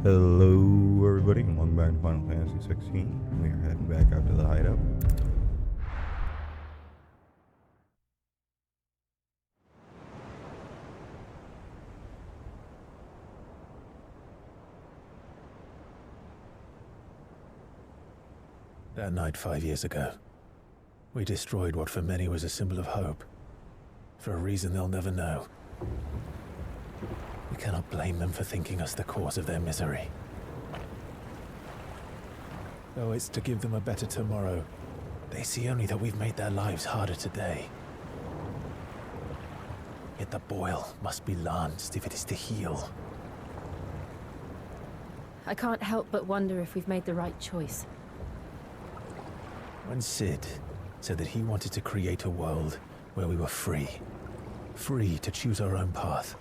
Hello everybody and welcome back to Final Fantasy XVI. We are heading back up to the hideout. That night 5 years ago, we destroyed what for many was a symbol of hope. For a reason they'll never know. We cannot blame them for thinking us the cause of their misery. Though it's to give them a better tomorrow, they see only that we've made their lives harder today. Yet the boil must be lanced if it is to heal. I can't help but wonder if we've made the right choice. When Sid said that he wanted to create a world where we were free to choose our own path,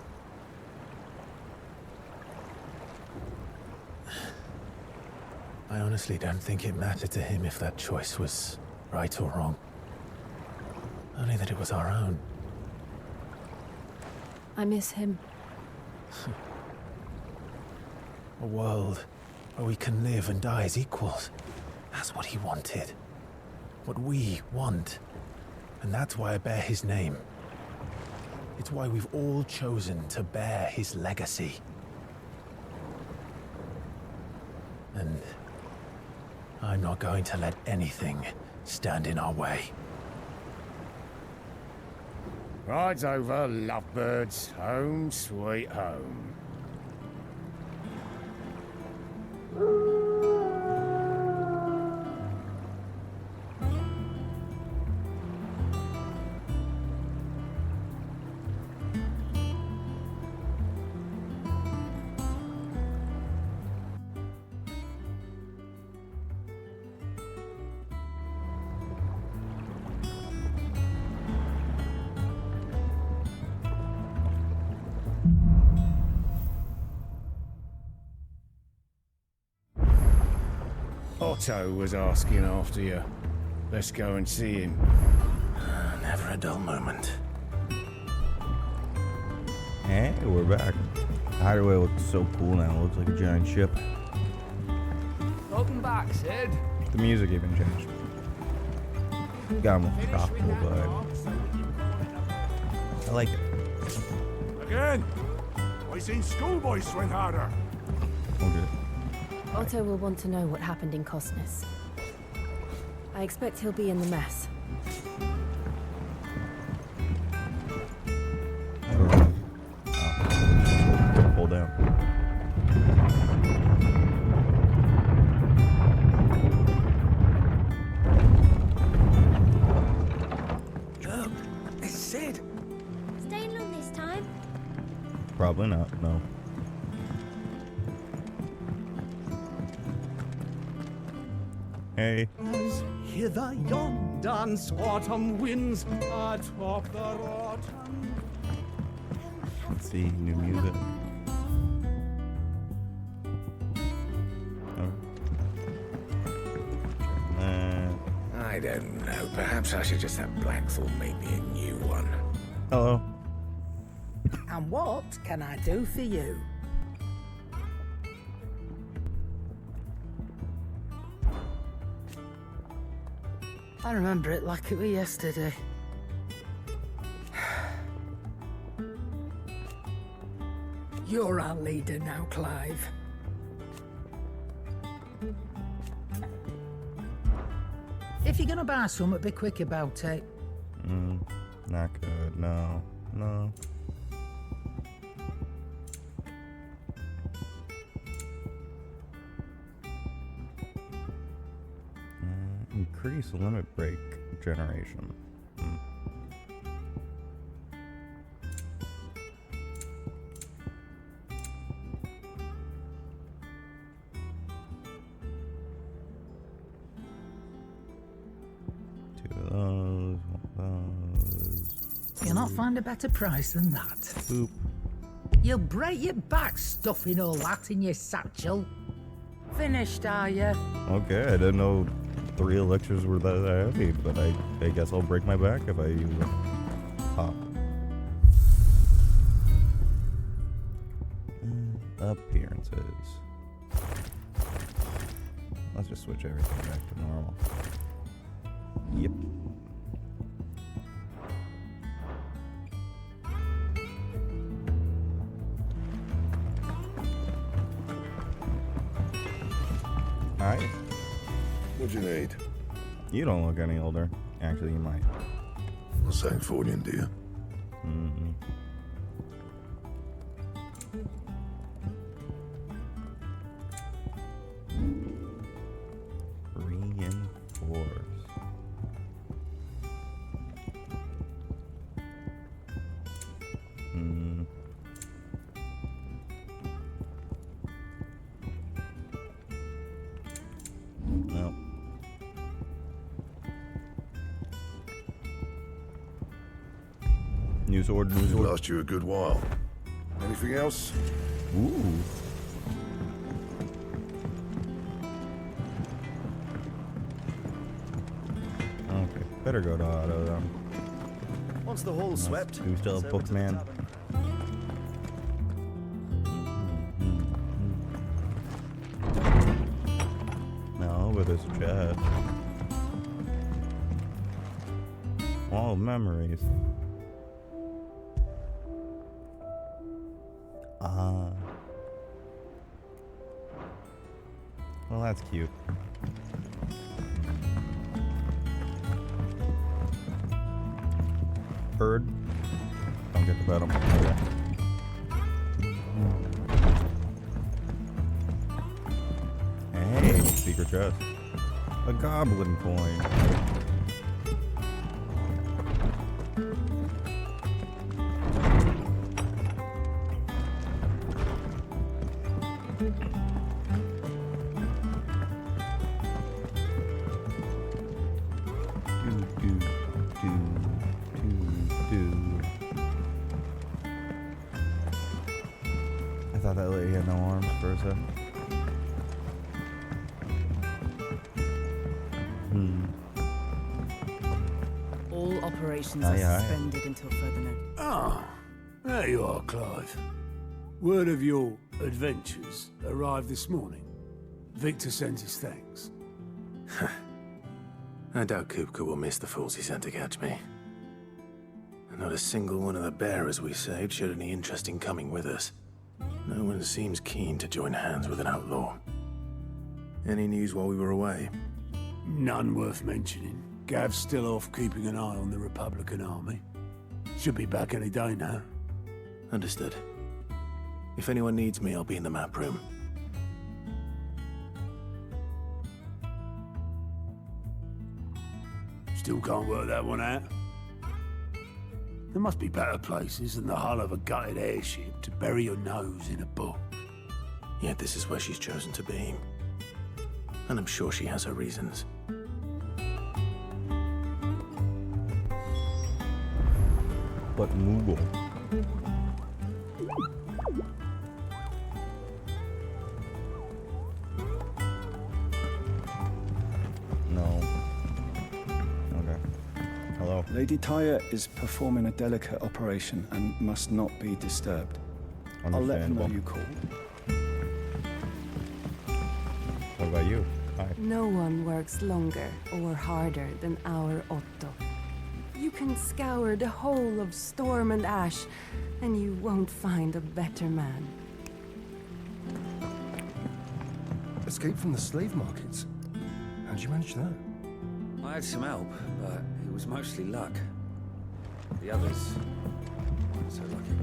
I honestly don't think it mattered to him if that choice was right or wrong. Only that it was our own. I miss him. A world where we can live and die as equals. That's what he wanted. What we want. And that's why I bear his name. It's why we've all chosen to bear his legacy. And I'm not going to let anything stand in our way. Rides over, lovebirds, home sweet home. Otto was asking after you. Let's go and see him. Never a dull moment. Hey, we're back. The hideaway looks so cool now. It looks like a giant ship. Welcome back, Sid. The music even changed. Got a more tropical vibe. I like it. Again! I seen schoolboys swing harder. Okay. Otto will want to know what happened in Cosnus. I expect he'll be in the mess. Pull down. Look, it's Sid. Staying long this time? Probably not, no. Hey. Hither yon dance autumn winds atop the autumn. Let's see, new music. Oh. I don't know. Perhaps I should just have Blackthorn make me a new one. Hello. And what can I do for you? I remember it like it was yesterday. You're our leader now, Clive. If you're gonna buy something, be quick about it. Not good, no. No. Increase limit break generation. Two of those, one of those. You'll not find a better price than that. Boop. You'll break your back stuffing all that in your satchel. Finished, are you? Okay, I didn't know 3 elixirs were that heavy, but I guess I'll break my back if I use it. Pop. Appearances. just switch everything back to normal. Yep. Hi. What'd you need? You don't look any older. Actually, you might. A St. Fordian, do you? Mm-hmm. Reinforce. Hmm. Nope. New sword, new It'll sword. last you a good while. Anything else? Ooh. Okay, better go to auto then. Once the hall's swept, Do we still it's have over to the Bookman? tavern. No, but there's a chest. All memories. Ah. Well, that's cute. Bird. Don't get to pet him. Okay. Hey, secret chest. A goblin coin. I thought that lady had no arms for a second. All operations Aye, are aye. suspended until further notice. Ah, there you are, Clive. Word of your adventures arrived this morning. Victor sends his thanks. I doubt Kupka will miss the fools he sent to catch me. And not a single one of the bearers we saved showed any interest in coming with us. No one seems keen to join hands with an outlaw. Any news while we were away? None worth mentioning. Gav's still off keeping an eye on the Republican army. Should be back any day now. Understood. If anyone needs me, I'll be in the map room. Still can't work that one out. There must be better places than the hull of a gutted airship to bury your nose in a book. Yet this is where she's chosen to be. And I'm sure she has her reasons. But Moogle. No. Okay. Hello. Lady Tyre is performing a delicate operation and must not be disturbed. I'll let her know Understandable. you called. What about you? Hi. No one works longer or harder than our Otto. You can scour the whole of Storm and Ash, and you won't find a better man. Escape from the slave markets. How'd you manage that? I had some help, but it was mostly luck. The others weren't so lucky.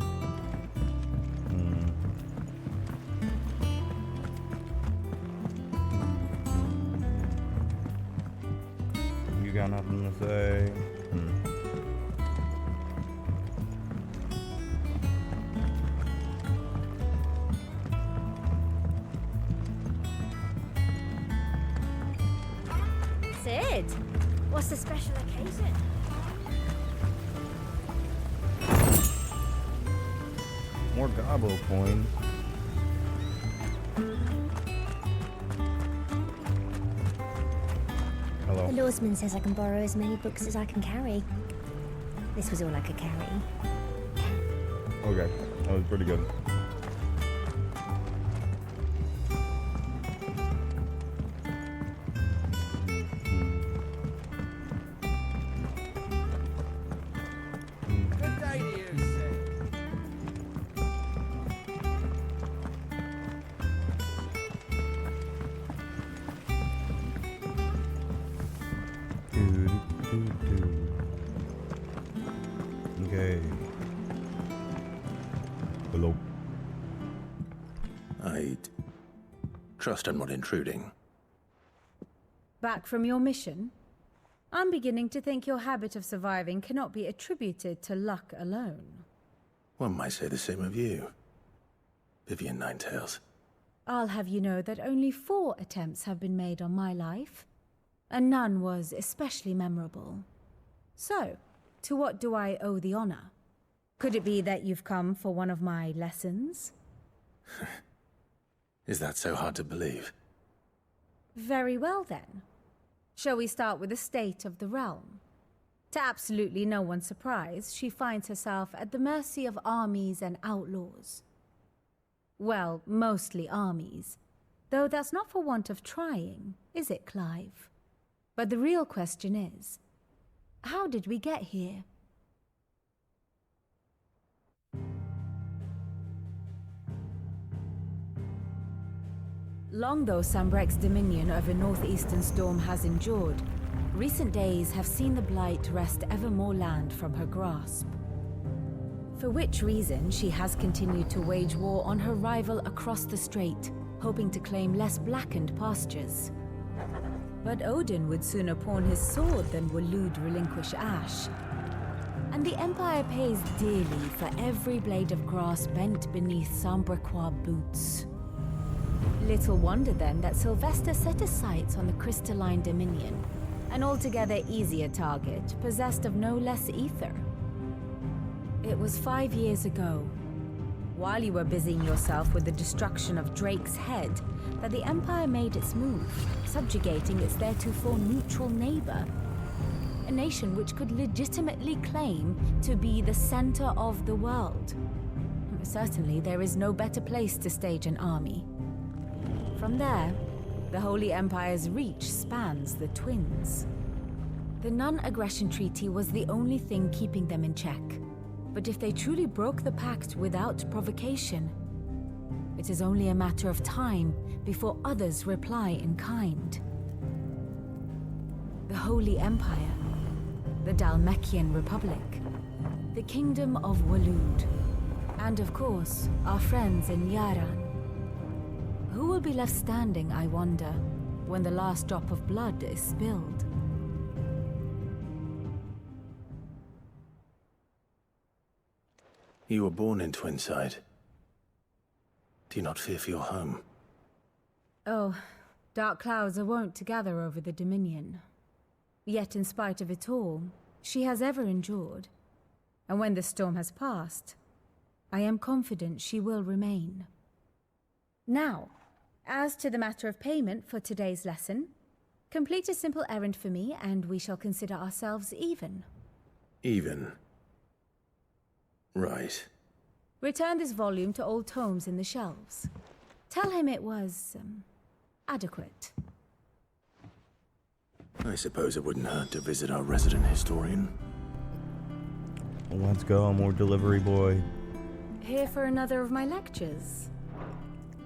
You got nothing to say? Sid, what's the special occasion? More gobble coins. Hello. The lawsman says I can borrow as many books as I can carry. This was all I could carry. Okay, that was pretty good. Trust I'm not intruding. Back from your mission? I'm beginning to think your habit of surviving cannot be attributed to luck alone. One might say the same of you, Vivian Ninetails. I'll have you know that only 4 attempts have been made on my life, and none was especially memorable. So, to what do I owe the honor? Could it be that you've come for one of my lessons? Is that so hard to believe? Very well then. Shall we start with the state of the realm? To absolutely no one's surprise, she finds herself at the mercy of armies and outlaws. Well, mostly armies. Though that's not for want of trying, is it, Clive? But the real question is, how did we get here? Long though Sambrek's dominion over northeastern Storm has endured, recent days have seen the Blight wrest ever more land from her grasp. For which reason she has continued to wage war on her rival across the strait, hoping to claim less blackened pastures. But Odin would sooner pawn his sword than Waloed relinquish Ash. And the Empire pays dearly for every blade of grass bent beneath Sambrequois boots. Little wonder then that Sylvester set his sights on the crystalline dominion, an altogether easier target, possessed of no less ether. It was 5 years ago, while you were busying yourself with the destruction of Drake's head, that the Empire made its move, subjugating its theretofore neutral neighbor, a nation which could legitimately claim to be the center of the world. Certainly, there is no better place to stage an army. From there, the Holy Empire's reach spans the Twins. The non-aggression treaty was the only thing keeping them in check. But if they truly broke the pact without provocation, it is only a matter of time before others reply in kind. The Holy Empire, the Dhalmekian Republic, the Kingdom of Waloed, and of course, our friends in Yaran. Who will be left standing, I wonder, when the last drop of blood is spilled? You were born in Twinside. Do you not fear for your home? Oh, dark clouds are wont to gather over the Dominion. Yet in spite of it all, she has ever endured. And when the storm has passed, I am confident she will remain. Now, as to the matter of payment for today's lesson, complete a simple errand for me and we shall consider ourselves even. Even? Right. Return this volume to old tomes in the shelves. Tell him it was, adequate. I suppose it wouldn't hurt to visit our resident historian. Let's go, more delivery boy. Here for another of my lectures.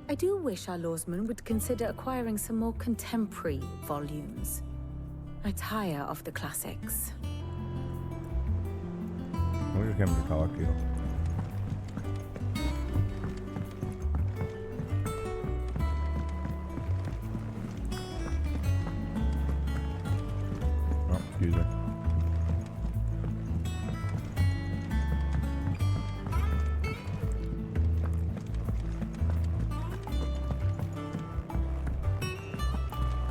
I do wish our lawsman would consider acquiring some more contemporary volumes. I tire of the classics. We just came to talk to you. Oh, excuse me.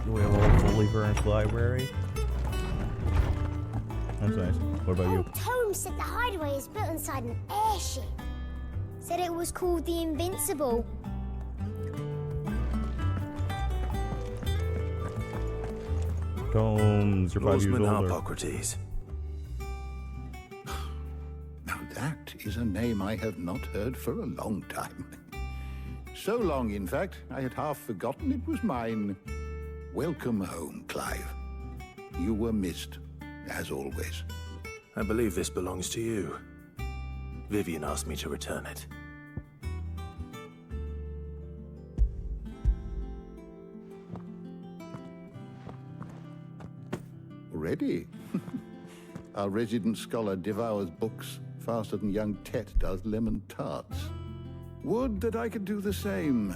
Do we have a fully furnished library? That's nice. What about you? Tome said the hideaway is built inside an airship. Said it was called the Invincible. Tomes, you're 5 years Lawsman older. Harpocrates. Now that is a name I have not heard for a long time. So long, in fact, I had half forgotten it was mine. Welcome home, Clive. You were missed, as always. I believe this belongs to you. Vivian asked me to return it. Already? Our resident scholar devours books faster than young Tet does lemon tarts. Would that I could do the same,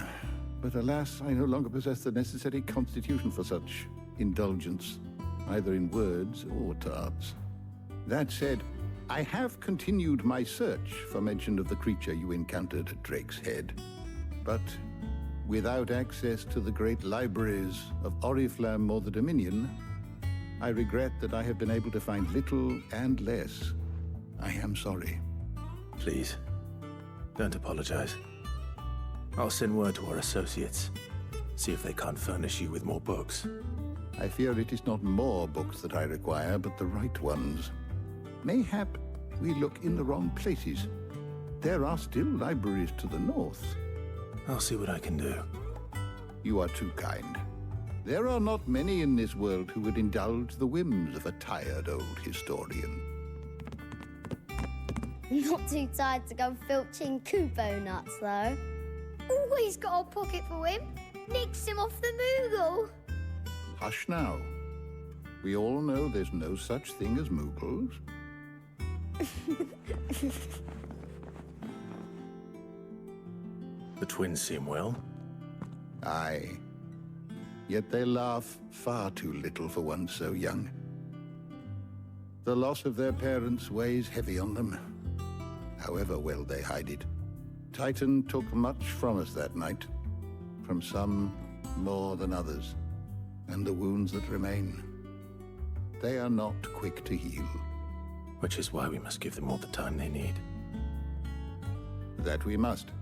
But alas, I no longer possess the necessary constitution for such indulgence, either in words or tarts. That said, I have continued my search for mention of the creature you encountered at Drake's Head. But without access to the great libraries of Oriflamme or the Dominion, I regret that I have been able to find little and less. I am sorry. Please, don't apologize. I'll send word to our associates. See if they can't furnish you with more books. I fear it is not more books that I require, but the right ones. Mayhap we look in the wrong places. There are still libraries to the north. I'll see what I can do. You are too kind. There are not many in this world who would indulge the whims of a tired old historian. Not too tired to go filching Kupo nuts, though. Always got a pocket for him. Nicks him off the Moogle. Hush now. We all know there's no such thing as Moogles. The twins seem well. Aye. Yet they laugh far too little for one so young. The loss of their parents weighs heavy on them, however well they hide it. Titan took much from us that night, from some more than others, and the wounds that remain, they are not quick to heal. Which is why we must give them all the time they need. That we must.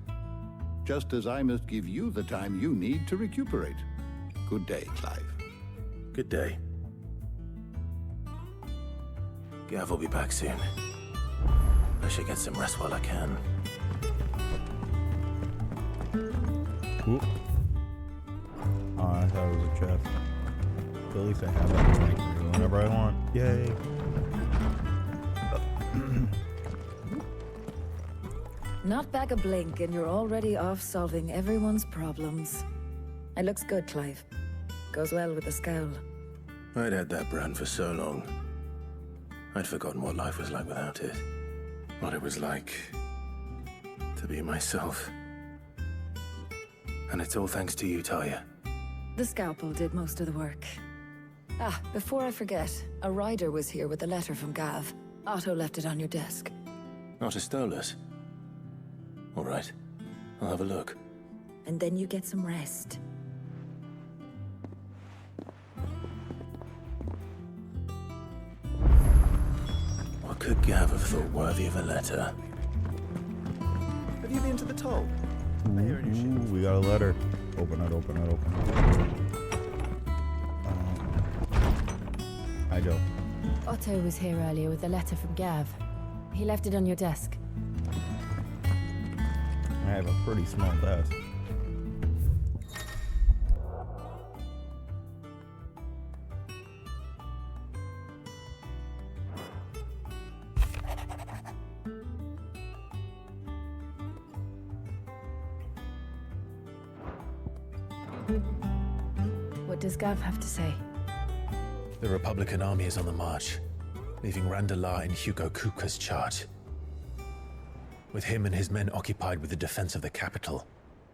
Just as I must give you the time you need to recuperate. Good day, Clive. Good day. Gav will be back soon. I should get some rest while I can. Ooh. Oh, I thought it was a chest. But at least I have that to make me do whenever I want. Yay! Not back a blink and you're already off solving everyone's problems. It looks good, Clive. Goes well with the scowl. I'd had that brand for so long. I'd forgotten what life was like without it. What it was like to be myself. And it's all thanks to you, Talia. The scalpel did most of the work. Ah, before I forget, a rider was here with a letter from Gav. Otto left it on your desk. Not a Stolas. All right, I'll have a look. And then you get some rest. What could Gav have thought worthy of a letter? Have you been to the toll? Ooh, we got a letter. Open it, open it, open it. Hi, Joe. Otto was here earlier with a letter from Gav. He left it on your desk. I have a pretty small desk. What does Gav have to say? The Republican army is on the march, leaving Randalar in Hugo Kupka's charge. With him and his men occupied with the defense of the capital,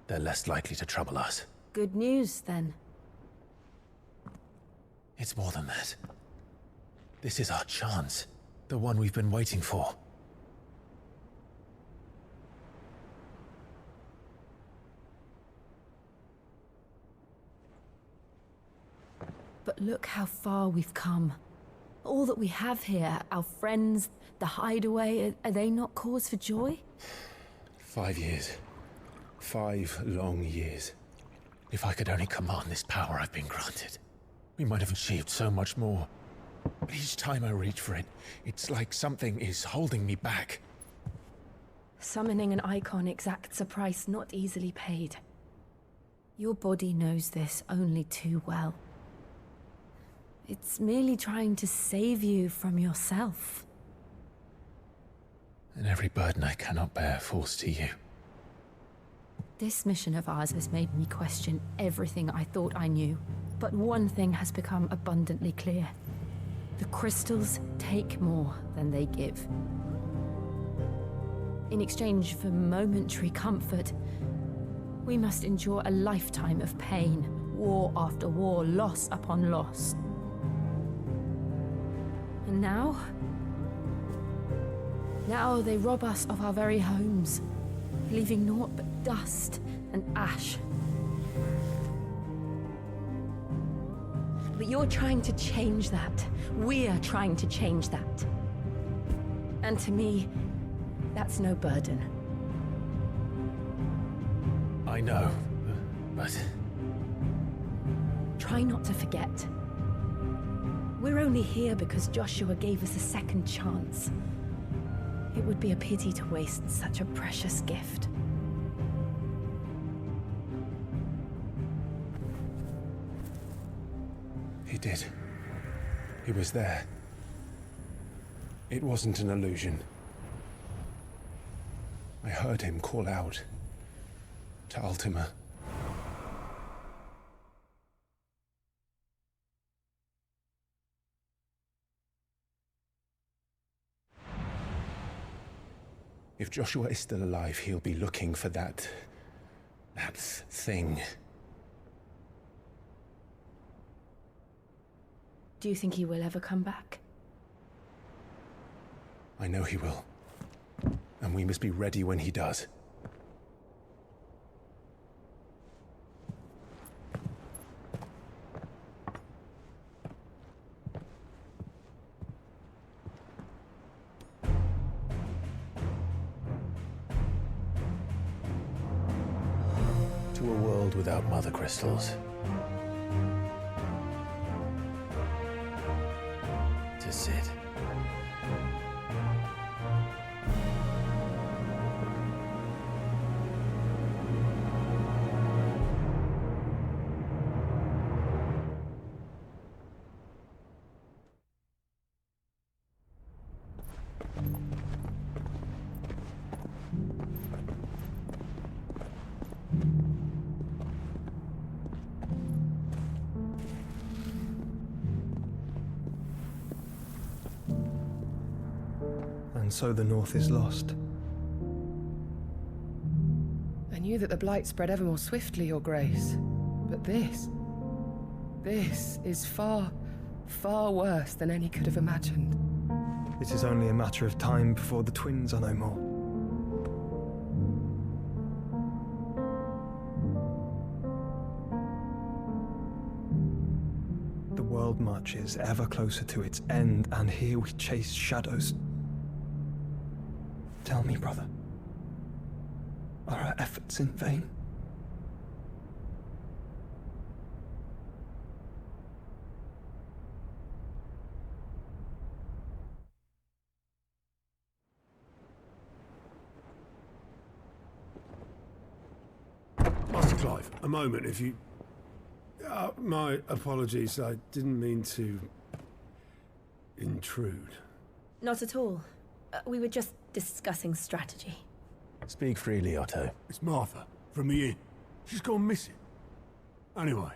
they're less likely to trouble us. Good news, then. It's more than that. This is our chance. The one we've been waiting for. But look how far we've come. All that we have here, our friends, the hideaway, are they not cause for joy? 5 years. 5 long years. If I could only command this power I've been granted, we might have achieved so much more. But each time I reach for it, it's like something is holding me back. Summoning an icon exacts a price not easily paid. Your body knows this only too well. It's merely trying to save you from yourself. And every burden I cannot bear falls to you. This mission of ours has made me question everything I thought I knew. But one thing has become abundantly clear. The crystals take more than they give. In exchange for momentary comfort, We must endure a lifetime of pain, war after war, loss upon loss. And now? Now they rob us of our very homes, leaving naught but dust and ash. But you're trying to change that. We're trying to change that. And to me, that's no burden. I know, but... Try not to forget. We're only here because Joshua gave us a second chance. It would be a pity to waste such a precious gift. He did. He was there. It wasn't an illusion. I heard him call out to Ultima. If Joshua is still alive, he'll be looking for that thing. Do you think he will ever come back? I know he will. And we must be ready when he does. To a world without mother crystals. To Sid. And so the North is lost. I knew that the Blight spread ever more swiftly, Your Grace. But this is far, far worse than any could have imagined. It is only a matter of time before the twins are no more. The world marches ever closer to its end, and here we chase shadows. Tell me, brother, are our efforts in vain? Master Clive, a moment, if you... my apologies, I didn't mean to... intrude. Not at all. We were just discussing strategy. Speak freely, Otto. It's Martha, from the inn. She's gone missing. Anyway,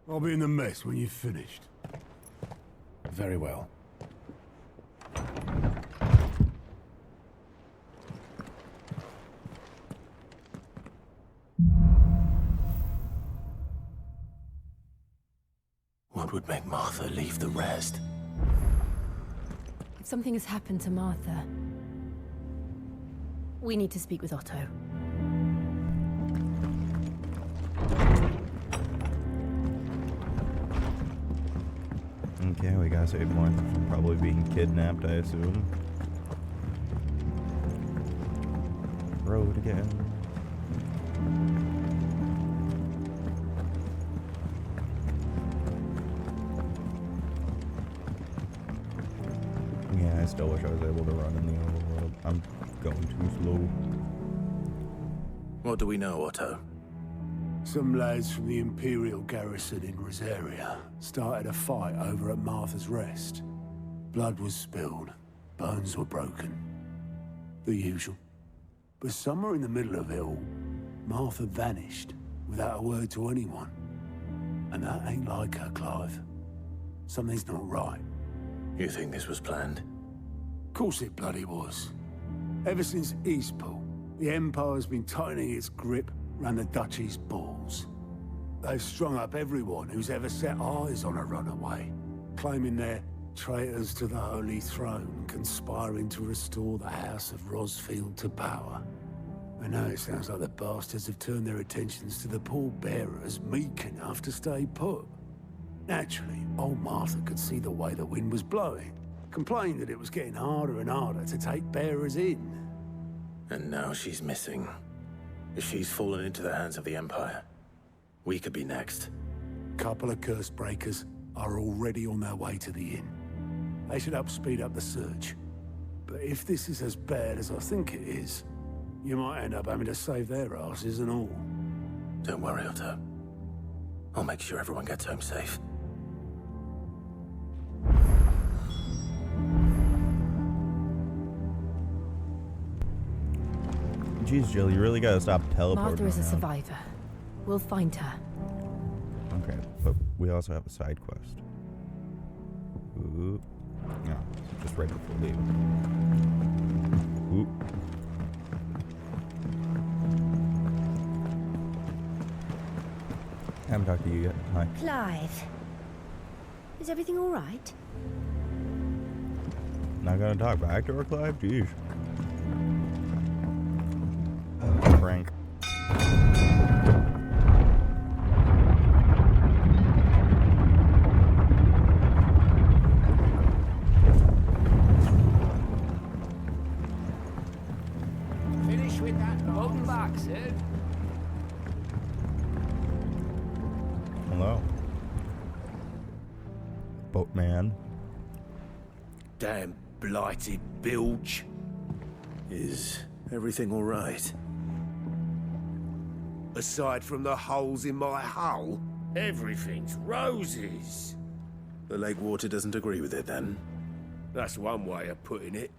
I'll be in the mess when you've finished. Very well. What would make Martha leave the rest? If something has happened to Martha, we need to speak with Otto. Okay, we gotta save Martha from probably being kidnapped, I assume. Road again. Yeah, I still wish I was able to run in the overworld. I'm going too slow. What do we know, Otto? Some lads from the Imperial garrison in Rosaria started a fight over at Martha's Rest. Blood was spilled, bones were broken. The usual. But somewhere in the middle of it all, Martha vanished without a word to anyone. And that ain't like her, Clive. Something's not right. You think this was planned? Of course it bloody was. Ever since Eastpool, the Empire's been tightening its grip ran the duchy's balls. They've strung up everyone who's ever set eyes on a runaway, claiming they're traitors to the Holy Throne, conspiring to restore the House of Rosfield to power. And now it sounds like the bastards have turned their attentions to the pallbearers meek enough to stay put. Naturally, old Martha could see the way the wind was blowing, complained that it was getting harder and harder to take bearers in. And now she's missing. If she's fallen into the hands of the Empire, we could be next. Couple of curse breakers are already on their way to the inn. They should help speed up the search. But if this is as bad as I think it is, you might end up having to save their asses and all. Don't worry, Otto. I'll make sure everyone gets home safe. Jeez, Jill, you really gotta stop teleporting. Martha is a around. survivor. We'll find her. Okay, but we also have a side quest. Ooh. No, just right before leaving. Ooh. I haven't talked to you yet. Hi. Clive. Is everything all right? Not gonna talk back to her, Clive? Jeez. Frank. Finish with that. Welcome back, Sid. Hello. Boatman. Damn blighted bilge. Is everything all right? Aside from the holes in my hull, everything's roses. The lake water doesn't agree with it, then? That's one way of putting it.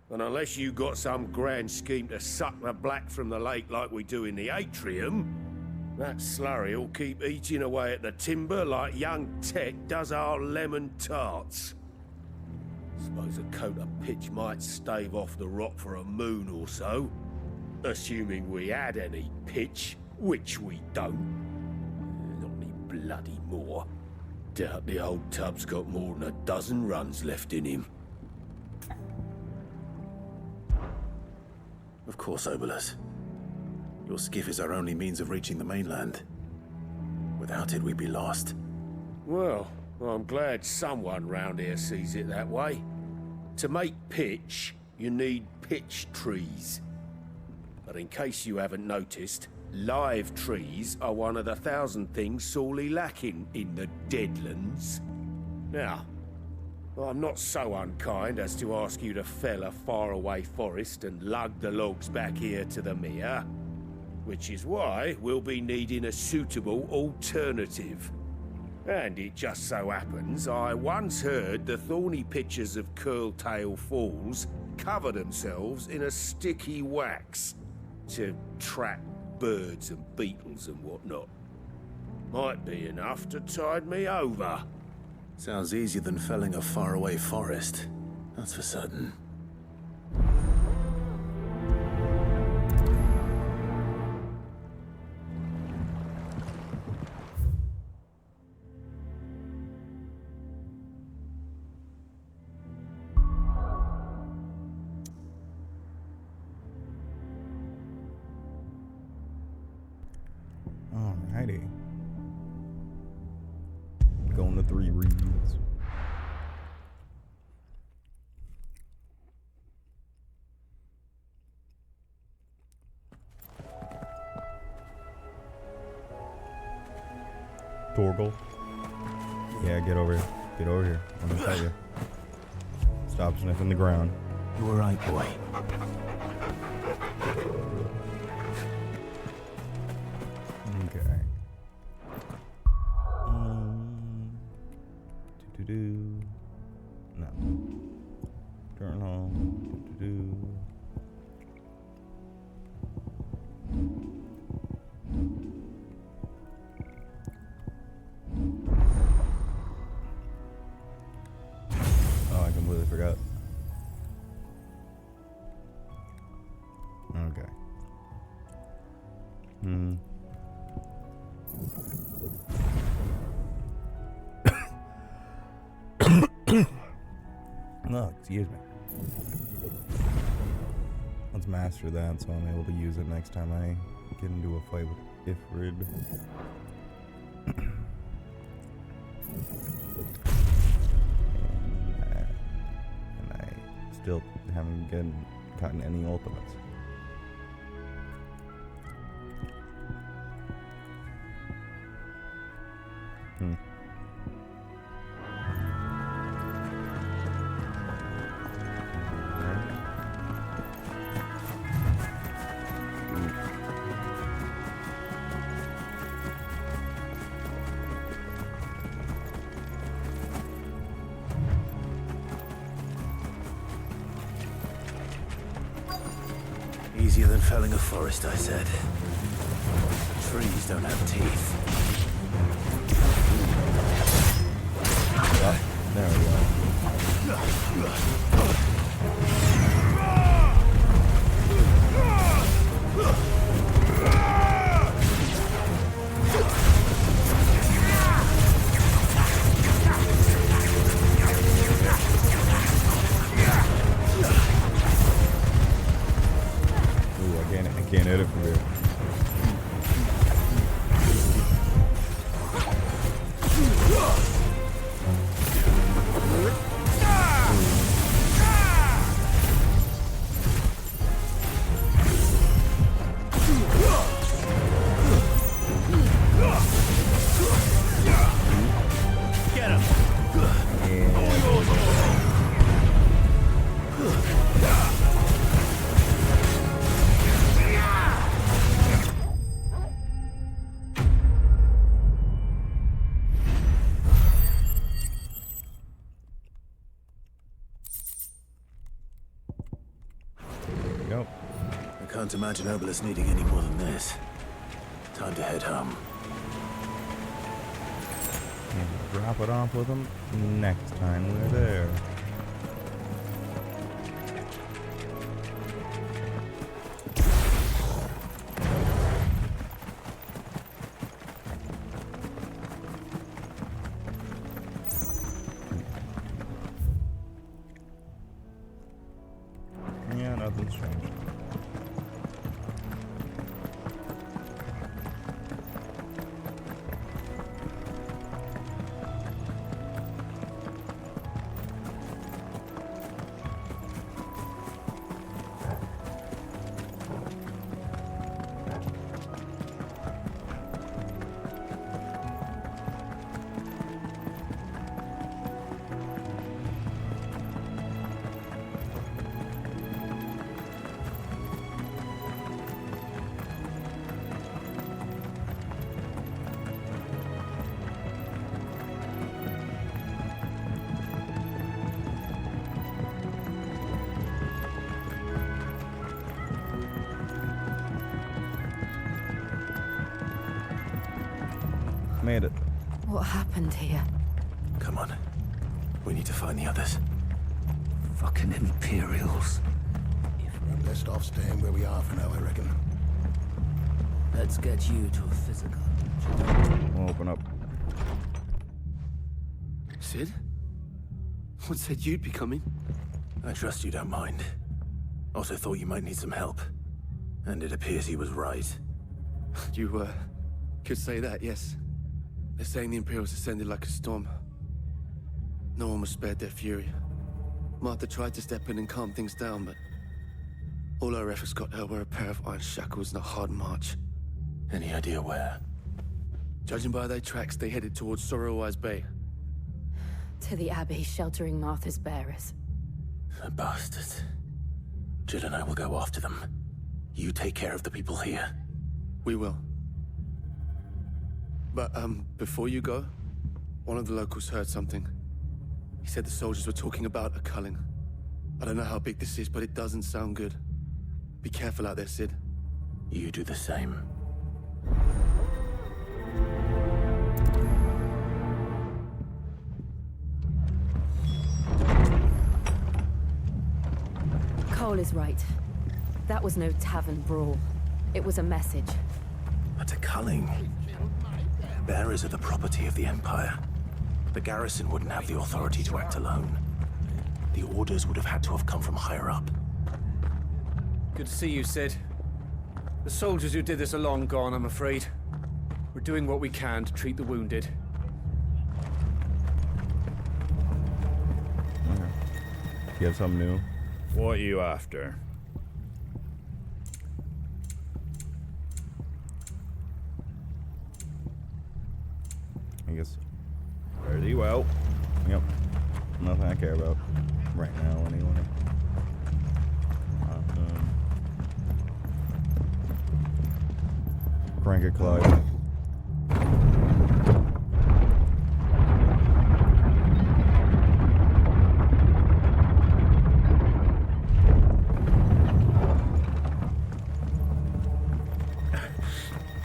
And unless you got some grand scheme to suck the black from the lake like we do in the atrium, that slurry'll keep eating away at the timber like young Tech does our lemon tarts. Suppose a coat of pitch might stave off the rot for a moon or so. Assuming we had any pitch, which we don't. Not any bloody more. Doubt the old tub's got more than a dozen runs left in him. Of course, Obolus. Your skiff is our only means of reaching the mainland. Without it, we'd be lost. Well, I'm glad someone round here sees it that way. To make pitch, you need pitch trees. But in case you haven't noticed, live trees are one of the 1,000 things sorely lacking in the Deadlands. Now, I'm not so unkind as to ask you to fell a faraway forest and lug the logs back here to the mere, which is why we'll be needing a suitable alternative. And it just so happens I once heard the thorny pitchers of Curltail Falls cover themselves in a sticky wax to trap birds and beetles and whatnot. Might be enough to tide me over. Sounds easier than felling a faraway forest. That's for certain. Alrighty. Going to 3 reads. Torgal. Yeah, get over here. Get over here. I'm gonna tell you. Stop sniffing the ground. You all right, boy? Okay. Do. No. Turn home. Do. Oh, I completely forgot. Okay. No, excuse me. Let's master that so I'm able to use it next time I get into a fight with Ifrid. And I still haven't gotten any ultimates. Easier than felling a forest, I said. Trees don't have teeth. Oh, there we go. I can't hit it from here. Get him! I can't imagine Obelisk needing any more than this. Time to head home. And drop it off with them next time we're there. Yeah, nothing's changed. Made it. What happened here? Come on. We need to find the others. Fucking Imperials. We're best off staying where we are for now, I reckon. Let's get you to a physical. We'll open up. Sid? What said you'd be coming? I trust you don't mind. Also thought you might need some help. And it appears he was right. You, could say that, yes. They're saying the Imperials descended like a storm. No one was spared their fury. Martha tried to step in and calm things down, but all our efforts got her were a pair of iron shackles and a hard march. Any idea where? Judging by their tracks, they headed towards Sorrowwise Bay. To the Abbey sheltering Martha's bearers. The bastards. Jill and I will go after them. You take care of the people here. We will. But, before you go, one of the locals heard something. He said the soldiers were talking about a culling. I don't know how big this is, but it doesn't sound good. Be careful out there, Sid. You do the same. Cole is right. That was no tavern brawl. It was a message. But a culling. Bearers are the property of the Empire. The garrison wouldn't have the authority to act alone. The orders would have had to have come from higher up. Good to see you, Sid. The soldiers who did this are long gone, I'm afraid. We're doing what we can to treat the wounded. Okay. You have something new? What are you after? I guess. Fairly well. Yep. Nothing I care about. Right now, anyway. Crank it, Clive.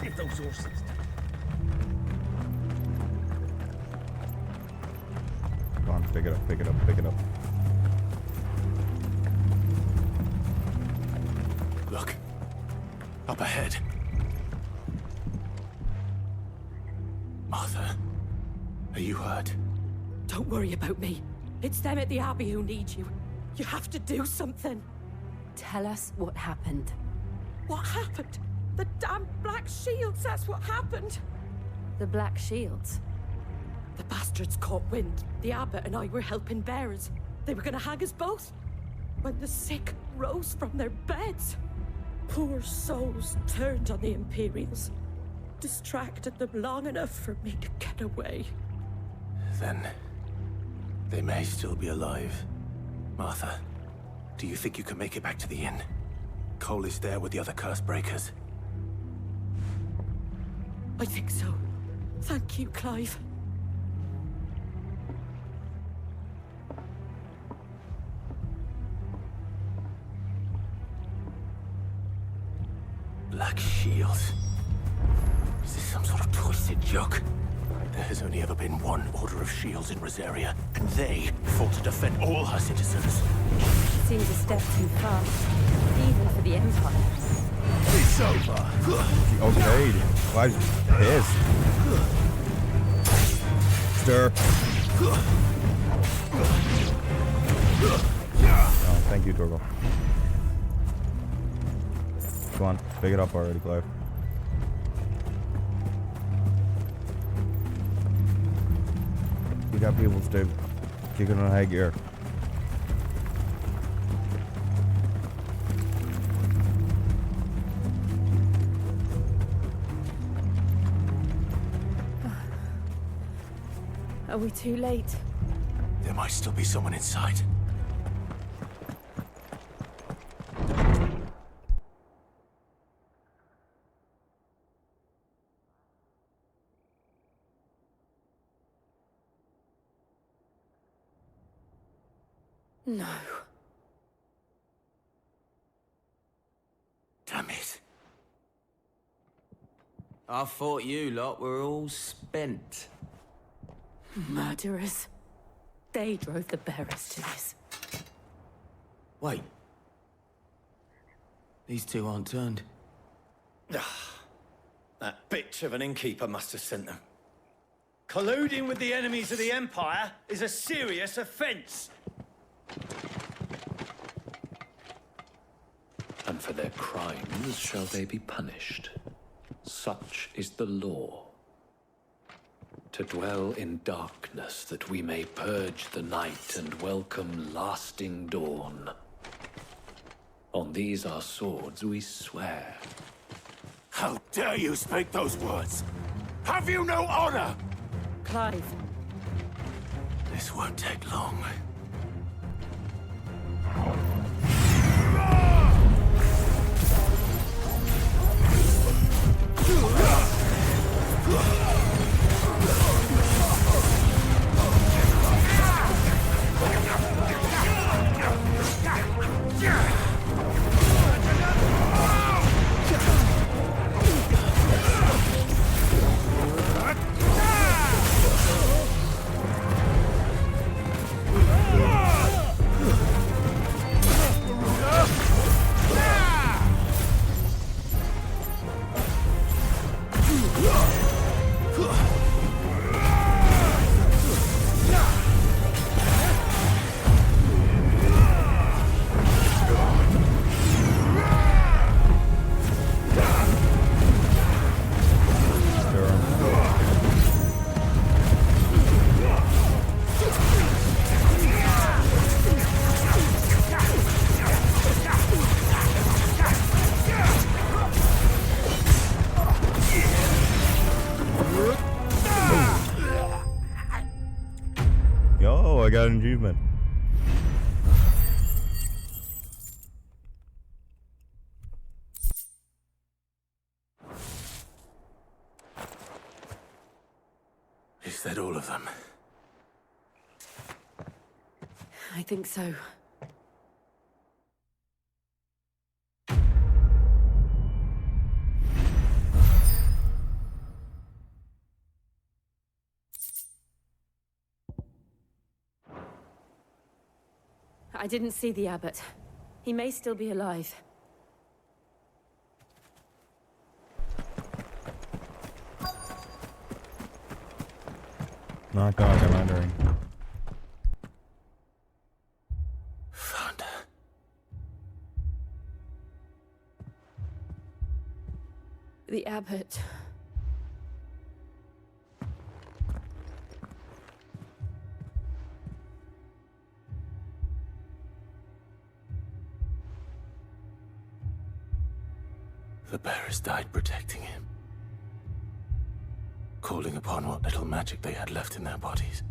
Give those horses. Come on, pick it up, pick it up, pick it up. Look. Up ahead. Martha, are you hurt? Don't worry about me. It's them at the Abbey who need you. You have to do something. Tell us what happened. What happened? The damn Black Shields, that's what happened. The Black Shields? The bastards caught wind. The abbot and I were helping bearers. They were gonna hang us both. When the sick rose from their beds, poor souls turned on the Imperials. Distracted them long enough for me to get away. Then they may still be alive. Martha, do you think you can make it back to the inn? Cole is there with the other curse breakers. I think so. Thank you, Clive. Black Shields. Is this some sort of twisted joke? There has only ever been one Order of Shields in Rosaria, and they fought to defend all her citizens. Seems a step too far, even for the Empire. It's over. Okay, Clive's pissed. Stir. Oh, thank you, Torgo. Come on, pick it up already, Clive. We got people still kicking on high gear. Are we too late? There might still be someone inside. No. Damn it. I thought you lot were all spent. Murderers. They drove the bearers to this. Wait. These two aren't turned. That bitch of an innkeeper must have sent them. Colluding with the enemies of the Empire is a serious offense. And for their crimes shall they be punished. Such is the law. To dwell in darkness that we may purge the night and welcome lasting dawn. On these our swords we swear. How dare you speak those words? Have you no honor? Clive. This won't take long. I got an achievement. Is that all of them? I think so. I didn't see the abbot. He may still be alive. Knock knock, I'm entering. Found her. The abbot. The bearers died protecting him. Calling upon what little magic they had left in their bodies.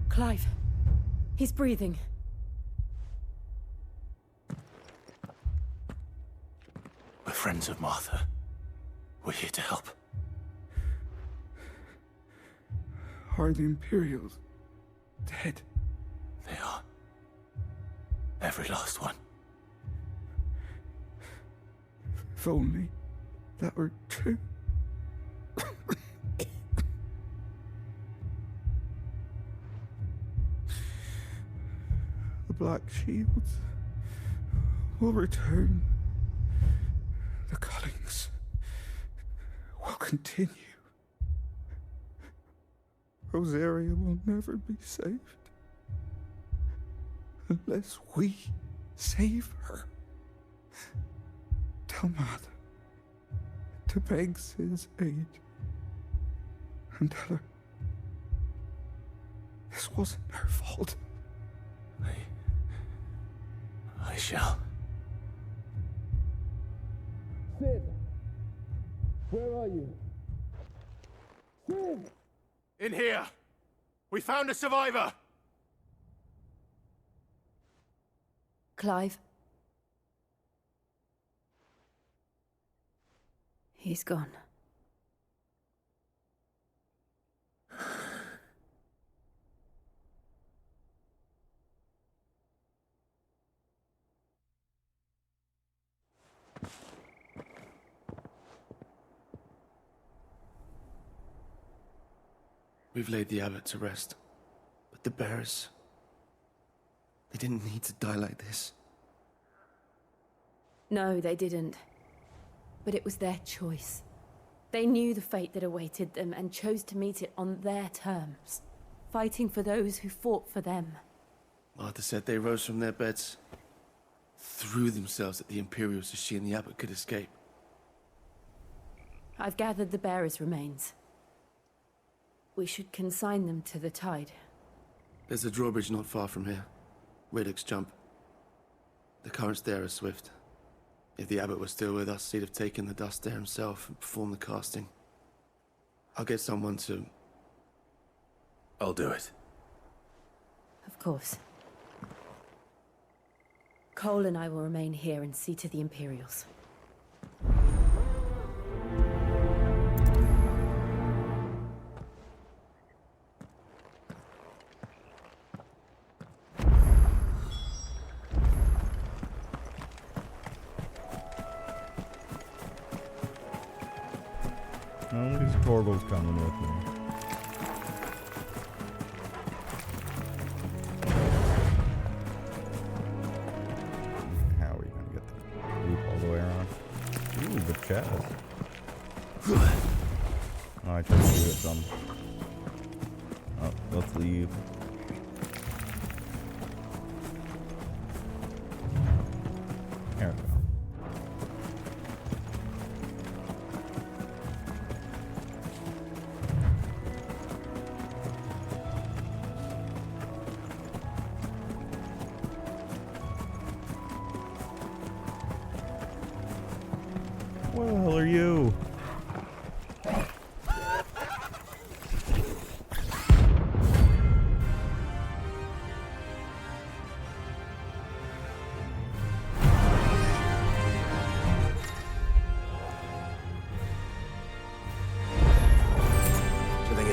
Clive. He's breathing. We're friends of Martha. We're here to help. Are the Imperials dead? They are. Every last one. If only that were true. The Black Shields will return. The cullings will continue. Rosaria will never be saved unless we save her. Tell Mother to beg Sid's aid and tell her this wasn't her fault. I shall. Sid! Where are you? Sid! In here! We found a survivor! Clive. He's gone. We've laid the abbot to rest. But the bearers... they didn't need to die like this. No, they didn't. But it was their choice. They knew the fate that awaited them and chose to meet it on their terms, fighting for those who fought for them. Martha said they rose from their beds, threw themselves at the Imperials so she and the abbot could escape. I've gathered the bearers' remains. We should consign them to the tide. There's a drawbridge not far from here. Riddick's Jump. The currents there are swift. If the abbot was still with us, he'd have taken the dust there himself and performed the casting. I'll get someone to... I'll do it. Of course. Cole and I will remain here and see to the Imperials. At least Torgal's coming with me. How are you gonna get the loop all the way around? Ooh, the chest. Oh, I tried to do it some. Oh, let's leave. There we go. What the hell are you?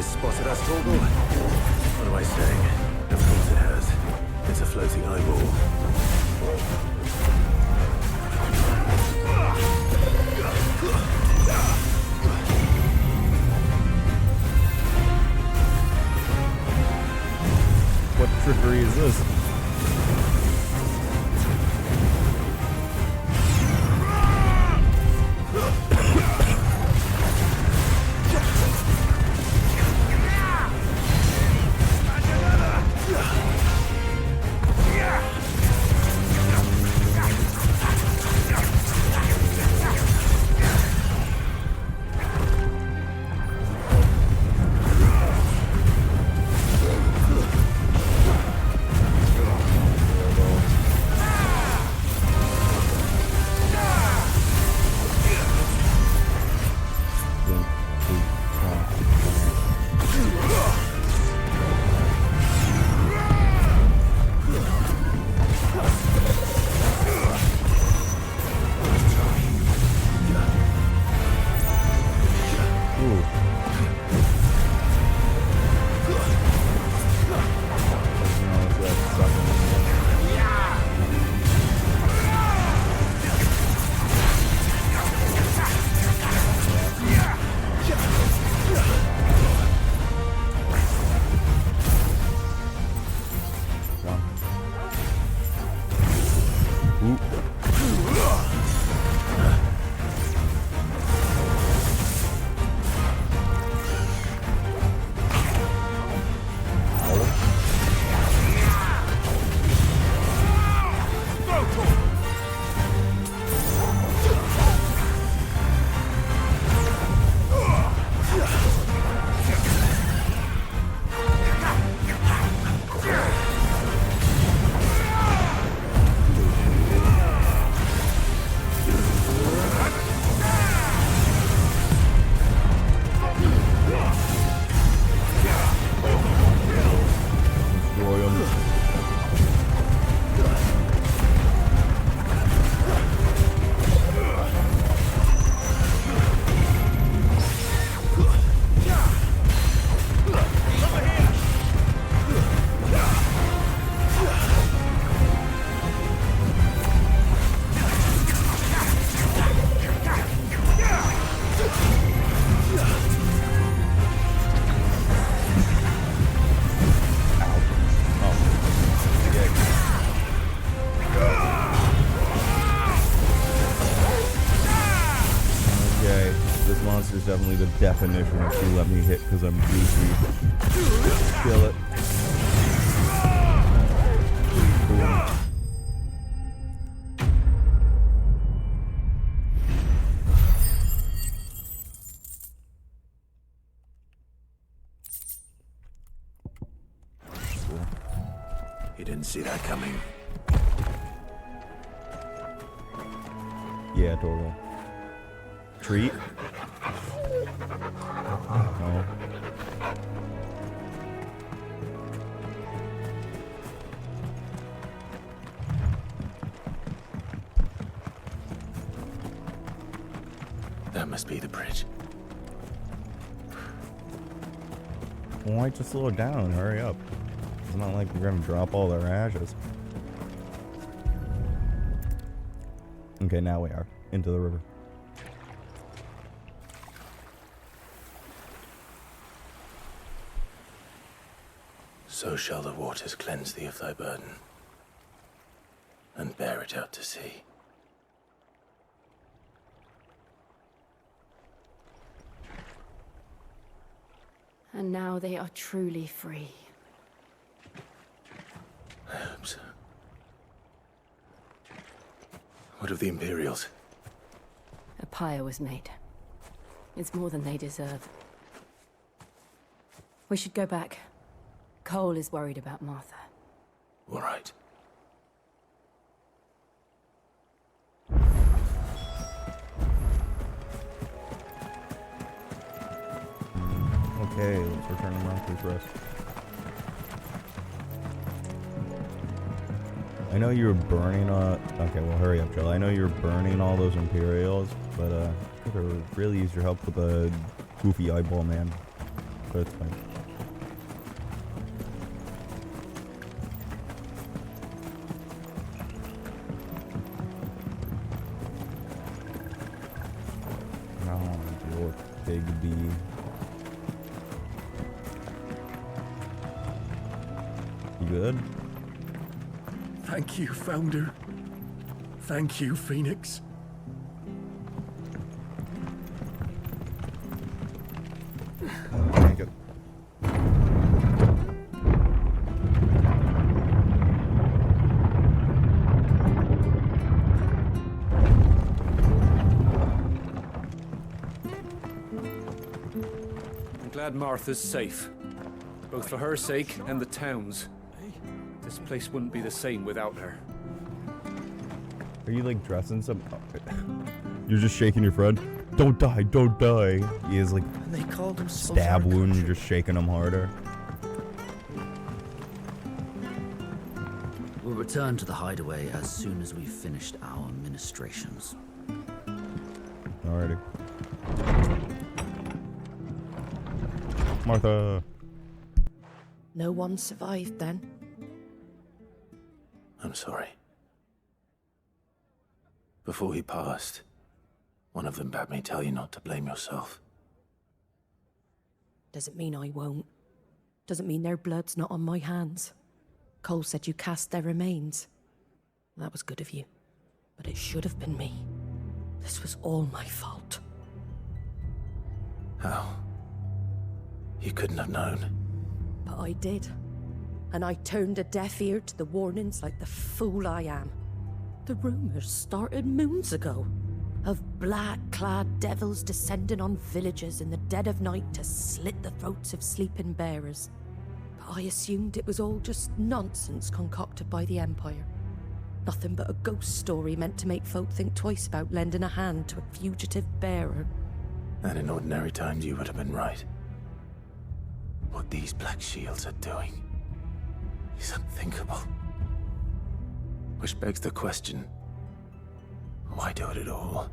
just spotted us, Torgal? What am I saying? Of course it has. It's a floating eyeball. What trickery is this? Definitely the definition of she let me hit because I'm goofy. Kill it. Boom. You didn't see that coming. Yeah, Torgal. Treat? No. That must be the bridge. Why just slow it down? Hurry up. It's not like we're gonna drop all their ashes. Okay, now we are. Into the river. So shall the waters cleanse thee of thy burden, and bear it out to sea. And now they are truly free. I hope so. What of the Imperials? A pyre was made. It's more than they deserve. We should go back. Cole is worried about Martha. All right. Okay, let's return to Martha's rest. I know you were burning okay, well hurry up, Joe. I know you're burning all those Imperials, but I could have really used your help with the goofy eyeball man. but it's fine. I don't want to deal with Big B. You good? Thank you, Founder. Thank you, Phoenix. Thank you. I'm glad Martha's safe. Both for her sake and the town's. This place wouldn't be the same without her. Are you like dressing some? You're just shaking your friend. Don't die, don't die. He has like They called him stab wound. You're just shaking him harder. We'll return to the hideaway as soon as we've finished our ministrations. Alrighty. Martha. No one survived then. I'm sorry. Before he passed, one of them bade me tell you not to blame yourself. Doesn't mean I won't. Doesn't mean their blood's not on my hands. Cole said you cast their remains. That was good of you. But it should have been me. This was all my fault. How? You couldn't have known. But I did. And I turned a deaf ear to the warnings like the fool I am. The rumors started moons ago. Of black-clad devils descending on villages in the dead of night to slit the throats of sleeping bearers. But I assumed it was all just nonsense concocted by the Empire. Nothing but a ghost story meant to make folk think twice about lending a hand to a fugitive bearer. And in ordinary times you would have been right. What these Black Shields are doing is unthinkable. Which begs the question, why do it at all?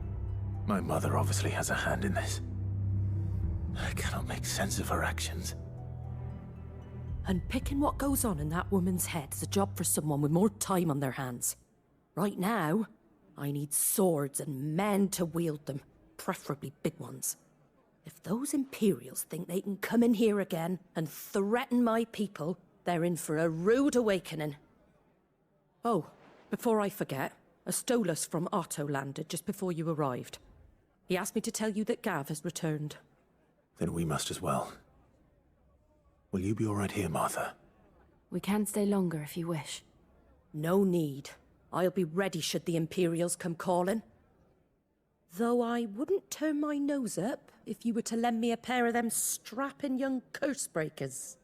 My mother obviously has a hand in this. I cannot make sense of her actions. Unpicking what goes on in that woman's head is a job for someone with more time on their hands. Right now, I need swords and men to wield them, preferably big ones. If those Imperials think they can come in here again and threaten my people, they're in for a rude awakening. Oh, before I forget, a Stolas from Otto landed just before you arrived. He asked me to tell you that Gav has returned. Then we must as well. Will you be all right here, Martha? We can stay longer if you wish. No need. I'll be ready should the Imperials come calling. Though I wouldn't turn my nose up if you were to lend me a pair of them strapping young curse-breakers.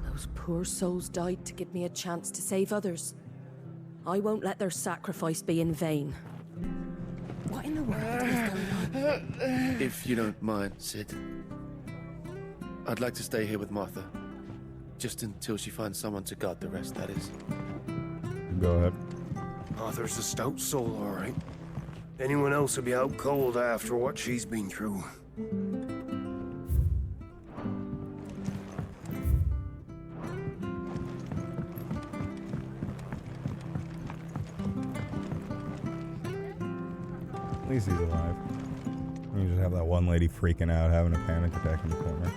Those poor souls died to give me a chance to save others. I won't let their sacrifice be in vain. What in the world is going on? If you don't mind, Sid. I'd like to stay here with Martha. Just until she finds someone to guard the rest, that is. Go ahead. Arthur's a stout soul, all right. Anyone else would be out cold after what she's been through. At least he's alive. You just have that one lady freaking out, having a panic attack in the corner.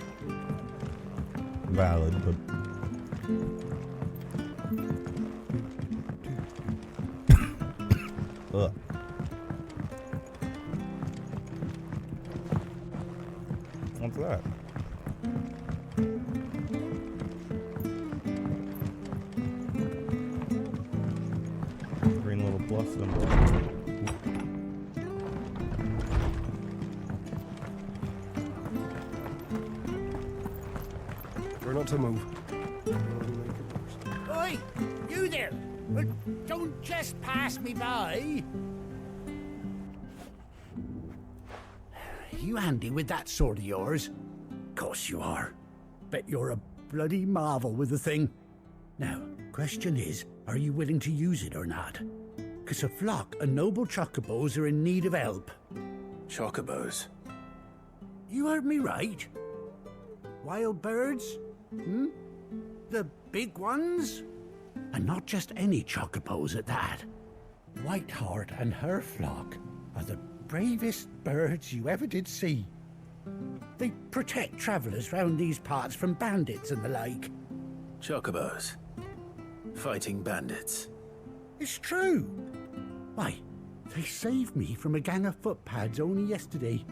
Valid, but... Ugh. What's that? Green little plus symbol. We're not to move. Oi! You there! Don't just pass me by. You handy with that sword of yours? Course you are. Bet you're a bloody marvel with the thing. Now, question is, are you willing to use it or not? 'Cause a flock of noble chocobos are in need of help. Chocobos? You heard me right. Wild birds? The big ones? And not just any chocobos at that. Whiteheart and her flock are the bravest birds you ever did see. They protect travelers round these parts from bandits and the like. Chocobos? Fighting bandits? It's true. Why, they saved me from a gang of footpads only yesterday.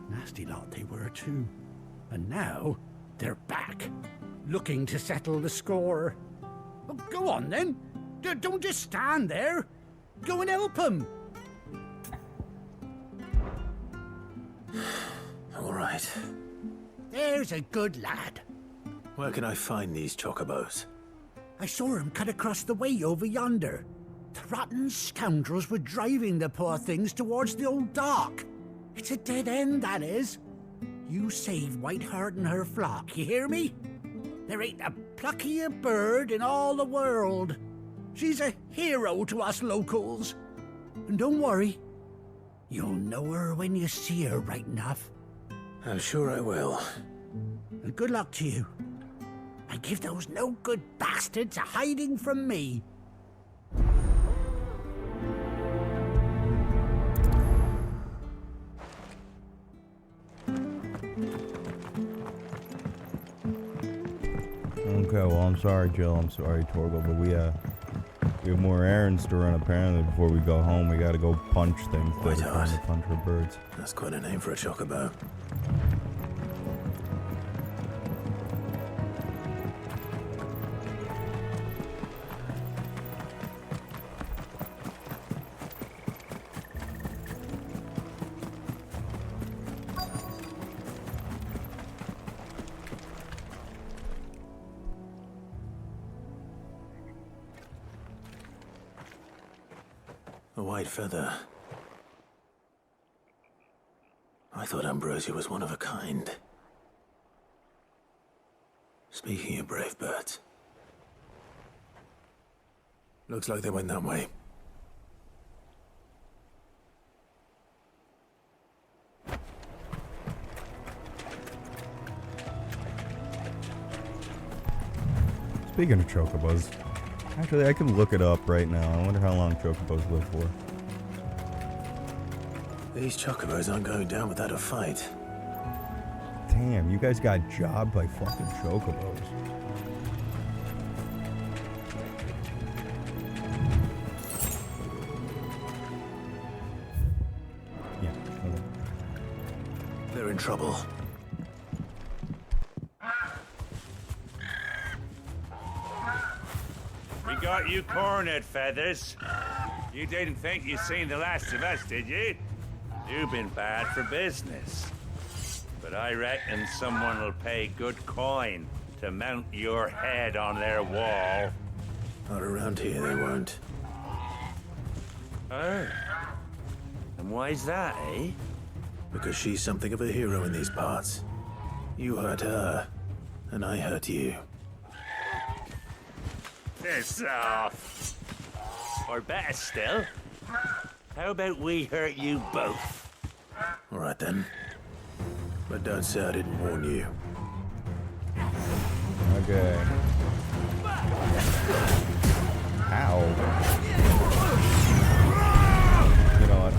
Nasty lot they were too. And now they're back, looking to settle the score. Oh, go on then. Don't just stand there. Go and help them. All right. There's a good lad. Where can I find these chocobos? I saw him cut across the way over yonder. The rotten scoundrels were driving the poor things towards the old dock. It's a dead end, that is. You save Whiteheart and her flock, you hear me? There ain't a pluckier bird in all the world. She's a hero to us locals. And don't worry, you'll know her when you see her right enough. I'm sure I will. And good luck to you. And give those no-good bastards a hiding from me. Okay, well, I'm sorry, Jill. I'm sorry, Torgo, but we have more errands to run, apparently, before we go home. We gotta go punch things that are trying to punch for birds. That's quite a name for a chocobo. A white feather. I thought Ambrosia was one of a kind. Speaking of brave birds. Looks like they went that way. Speaking of chocobos, actually, I can look it up right now. I wonder how long chocobos live for. These chocobos aren't going down without a fight. Damn, you guys got jobbed by fucking chocobos. Yeah, okay. They're in trouble. We got you cornered, Feathers. You didn't think you'd seen the last of us, did you? You've been bad for business. But I reckon someone will pay good coin to mount your head on their wall. Not around here, they won't. Oh. And why's that, eh? Because she's something of a hero in these parts. You hurt her, and I hurt you. Piss off. Or better still, how about we hurt you both? All right then. But don't say I didn't warn you. Okay. Ow. You know what?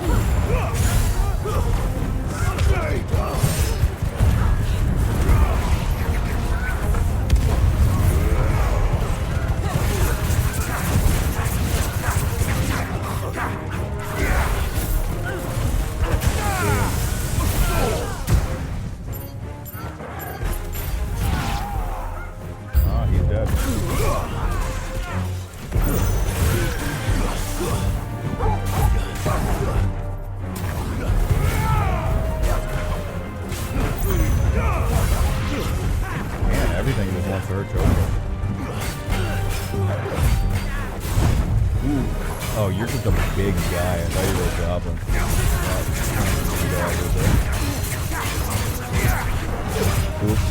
Ooh. Oh, you're just a big guy. I thought you were a goblin. Oops.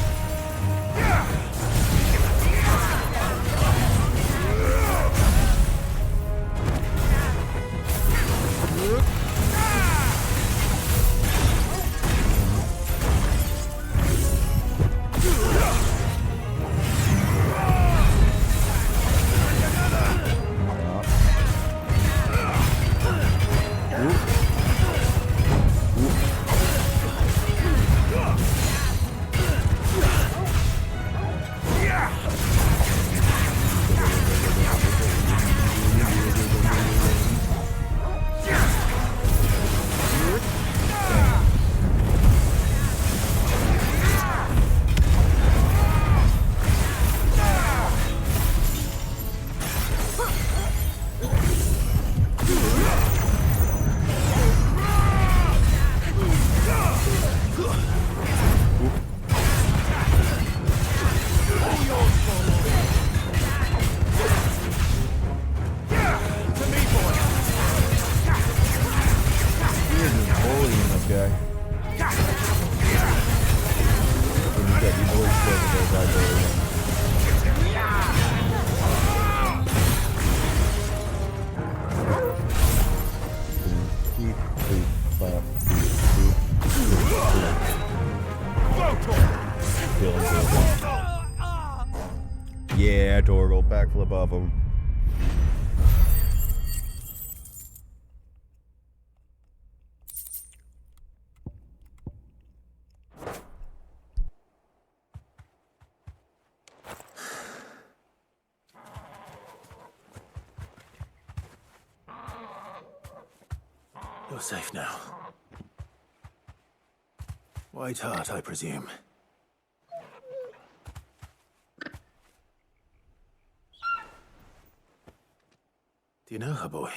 Yeah, Torgal, backflip off him. You're safe now. White Hart, I presume. Do you know her, boy?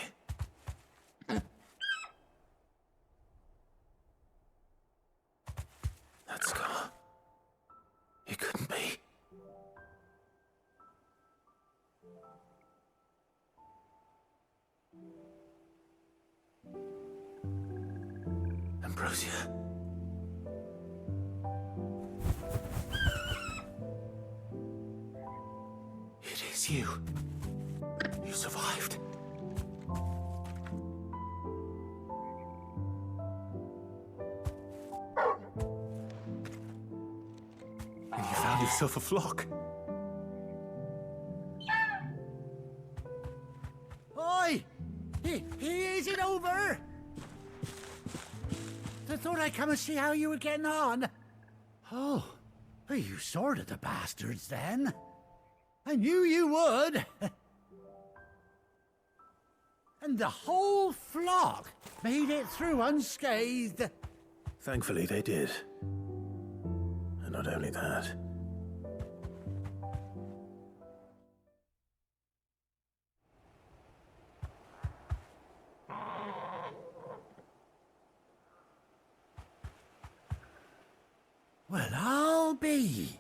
That scar. It couldn't be. Ambrosia. It is you. You survived. And you found yourself a flock. Oi! Is it over? I thought I'd come and see how you were getting on. Oh, well, you sorted the bastards then. I knew you would. And the whole flock made it through unscathed. Thankfully, they did. And not only that. Well, I'll be.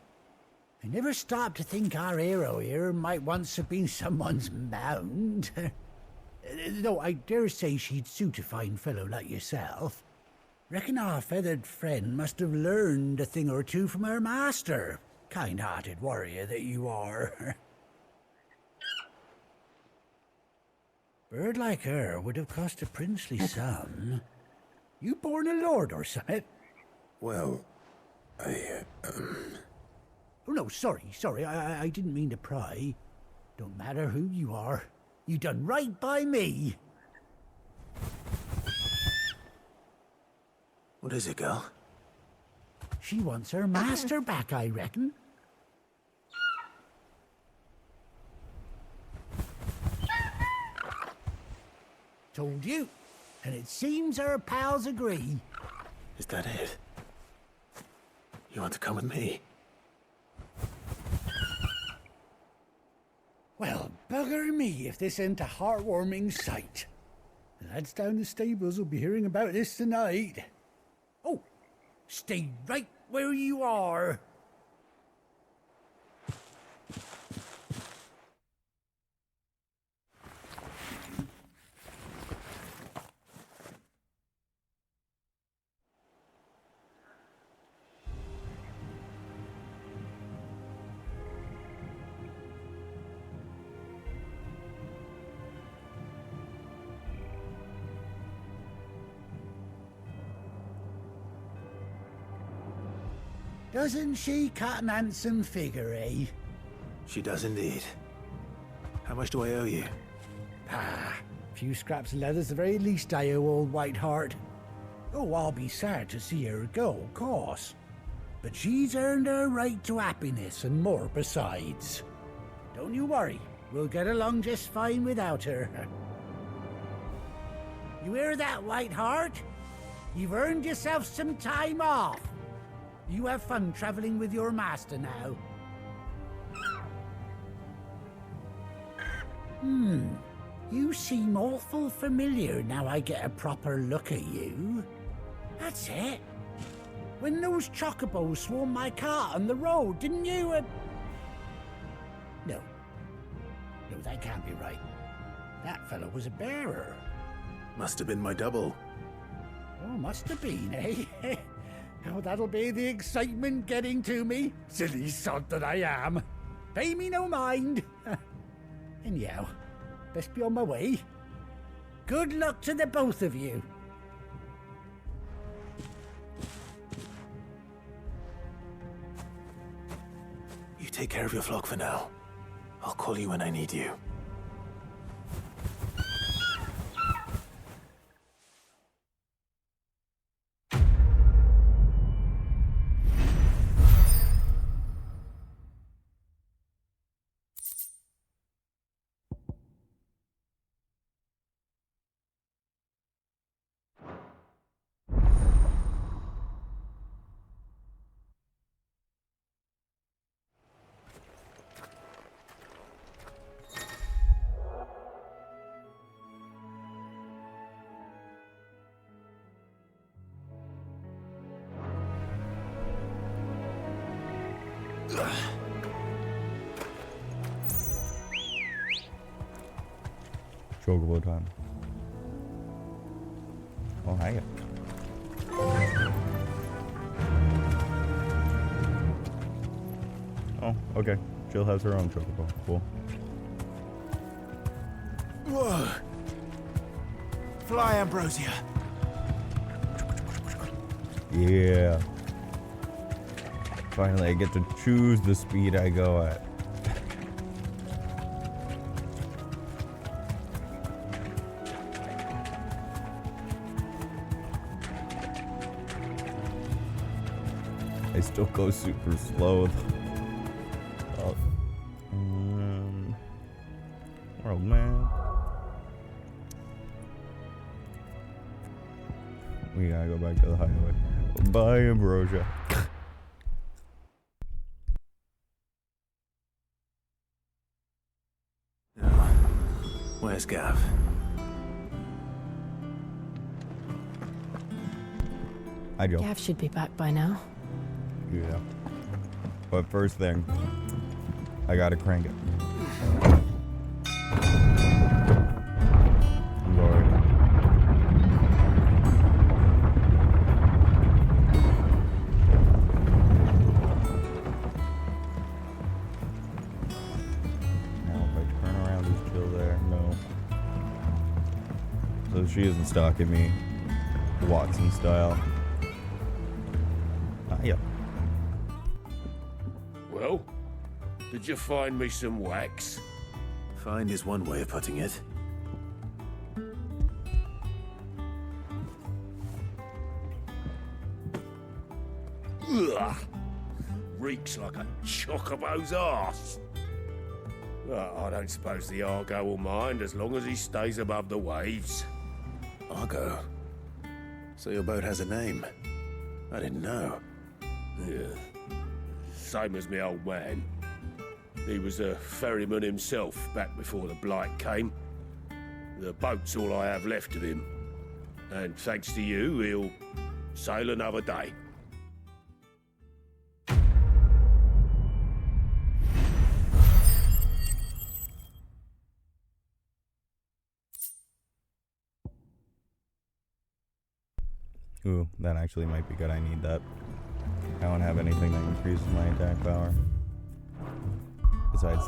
I never stopped to think our hero here might once have been someone's mound. Though I dare say she'd suit a fine fellow like yourself. Reckon our feathered friend must have learned a thing or two from her master. Kind-hearted warrior that you are. Bird like her would have cost a princely sum. You born a lord or something? Well, Oh, no, sorry. I didn't mean to pry. Don't matter who you are. You done right by me. What is it, girl? She wants her master back, I reckon. Told you. And it seems her pals agree. Is that it? You want to come with me? Well, bugger me if this ain't a heartwarming sight. The lads down the stables will be hearing about this tonight. Oh, stay right where you are. Doesn't she cut an handsome figure, eh? She does indeed. How much do I owe you? Ah, a few scraps of leather's the very least I owe old Whiteheart. Oh, I'll be sad to see her go, of course. But she's earned her right to happiness and more besides. Don't you worry, we'll get along just fine without her. You hear that, Whiteheart? You've earned yourself some time off. You have fun traveling with your master now. You seem awful familiar now I get a proper look at you. That's it. When those chocobos swarmed my car on the road, didn't you? No, that can't be right. That fellow was a bearer. Must have been my double. Oh, must have been, eh? Oh, that'll be the excitement getting to me. Silly sod that I am. Pay me no mind. Anyhow, best be on my way. Good luck to the both of you. You take care of your flock for now. I'll call you when I need you. Chocobo time. Oh, hiya. Oh, okay. Jill has her own chocobo. Cool. Whoa. Fly, Ambrosia. Yeah. Finally, I get to choose the speed I go at. I still go super slow. Oh. World map. We gotta go back to the highway. Bye, Ambrosia. Where's Gav? Hi, Joe. Gav should be back by now. Yeah. But first thing, I gotta crank it. I'm going. Now if I turn around, is Jill there? No. So she isn't stalking me, Watson style. Yeah. Well, did you find me some wax? Find is one way of putting it. Ugh. Reeks like a chocobo's arse. Well, I don't suppose the Argo will mind as long as he stays above the waves. Argo? So your boat has a name? I didn't know. Yeah. Same as me old man. He was a ferryman himself back before the Blight came. The boat's all I have left of him. And thanks to you, he'll sail another day. Ooh, that actually might be good. I need that. I don't have anything that increases my attack power. Besides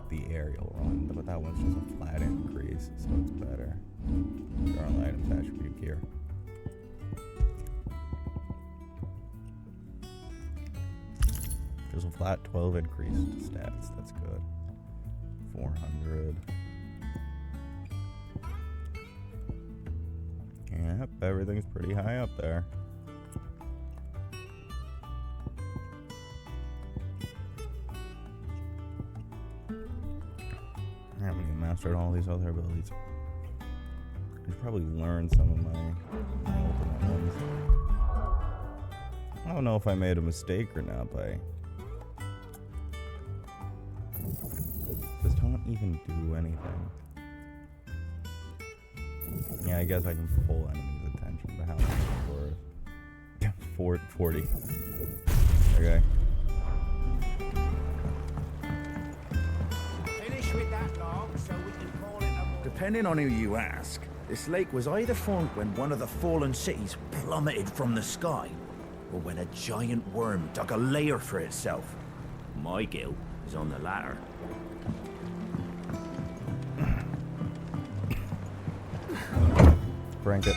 the aerial one, but that one's just a flat increase, so it's better. Journal items attribute gear. Flat 12 increased stats. That's good. 400. Yep, everything's pretty high up there. I haven't mastered all these other abilities. I should probably learn some of my ultimate ones. I don't know if I made a mistake or not by... This don't even do anything. Yeah, I guess I can pull enemies' attention, but how much is it worth? 40. Okay. Finish with that log so we can call it a... Depending on who you ask, this lake was either formed when one of the fallen cities plummeted from the sky, or when a giant worm dug a lair for itself. My guilt is on the latter. Crank it.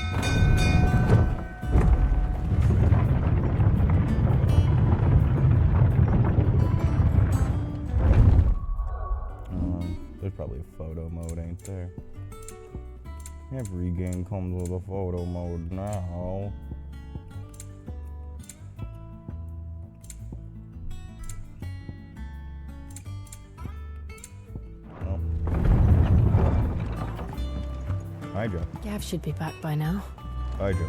There's probably a photo mode, ain't there? Every game comes with a photo mode now. Hi, Joe. Gav should be back by now. Hi, Joe.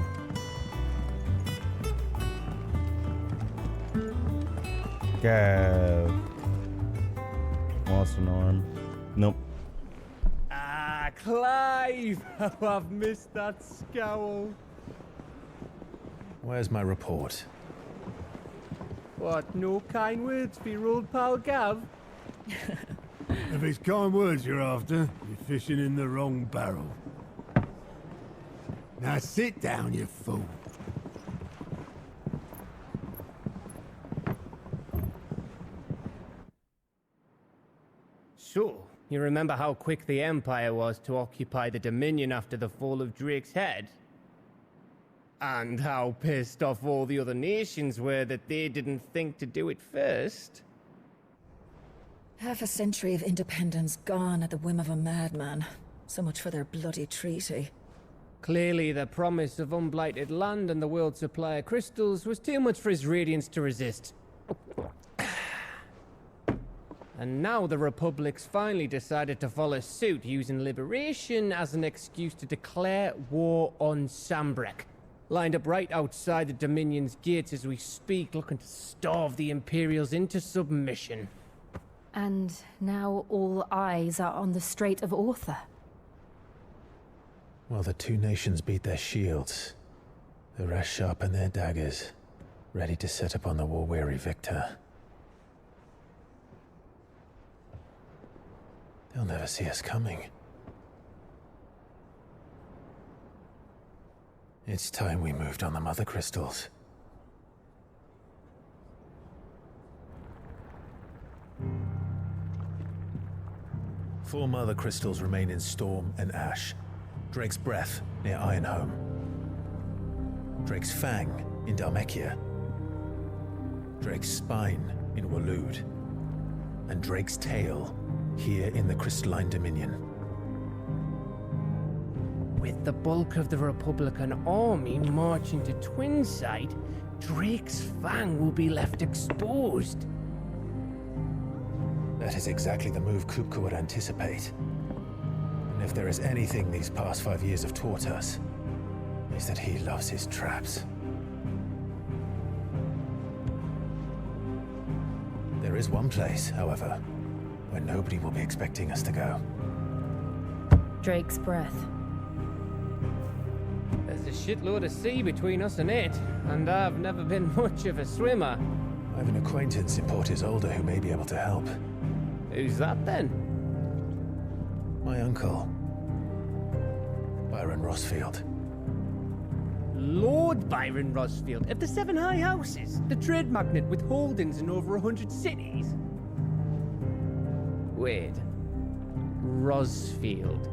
Gav. Lost an arm. Nope. Ah, Clive! How I've missed that scowl. Where's my report? What, no kind words for your old pal Gav? If it's kind words you're after, you're fishing in the wrong barrel. Now sit down, you fool. So, you remember how quick the Empire was to occupy the Dominion after the fall of Drake's head? And how pissed off all the other nations were that they didn't think to do it first? Half a century of independence gone at the whim of a madman. So much for their bloody treaty. Clearly, the promise of unblighted land and the world's supply of crystals was too much for his radiance to resist. And now the Republic's finally decided to follow suit, using liberation as an excuse to declare war on Sambrek. Lined up right outside the Dominion's gates as we speak, looking to starve the Imperials into submission. And now all eyes are on the Strait of Author. Well, the two nations beat their shields. The rest sharpen their daggers, ready to set upon the war-weary victor. They'll never see us coming. It's time we moved on the mother crystals. Four mother crystals remain in Storm and Ash. Drake's Breath near Ironhome. Drake's Fang in Dhalmekia. Drake's Spine in Waloed. And Drake's Tail here in the Crystalline Dominion. With the bulk of the Republican army marching to Twinside, Drake's Fang will be left exposed. That is exactly the move Kupka would anticipate. And if there is anything these past 5 years have taught us, is that he loves his traps. There is one place, however, where nobody will be expecting us to go. Drake's Breath. There's a shitload of sea between us and it, and I've never been much of a swimmer. I have an acquaintance in Port Isolde who may be able to help. Who's that then? My uncle, Byron Rossfield. Lord Byron Rossfield of the Seven High Houses, the trade magnate with holdings in over 100 cities. Wait, Rossfield.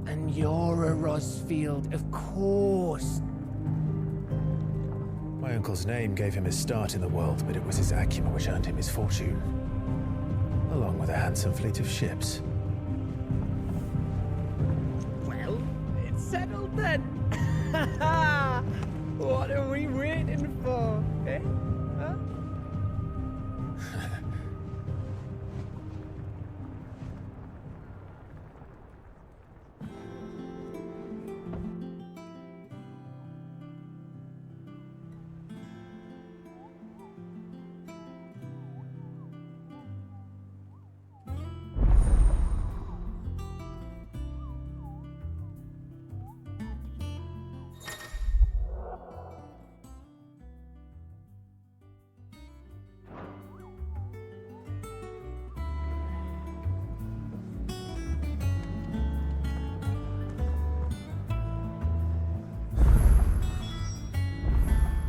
And you're a Rossfield, of course. My My uncle's name gave him his start in the world, but it was his acumen which earned him his fortune, along with a handsome fleet of ships. Well, it's settled then. What are we waiting for, eh? Huh?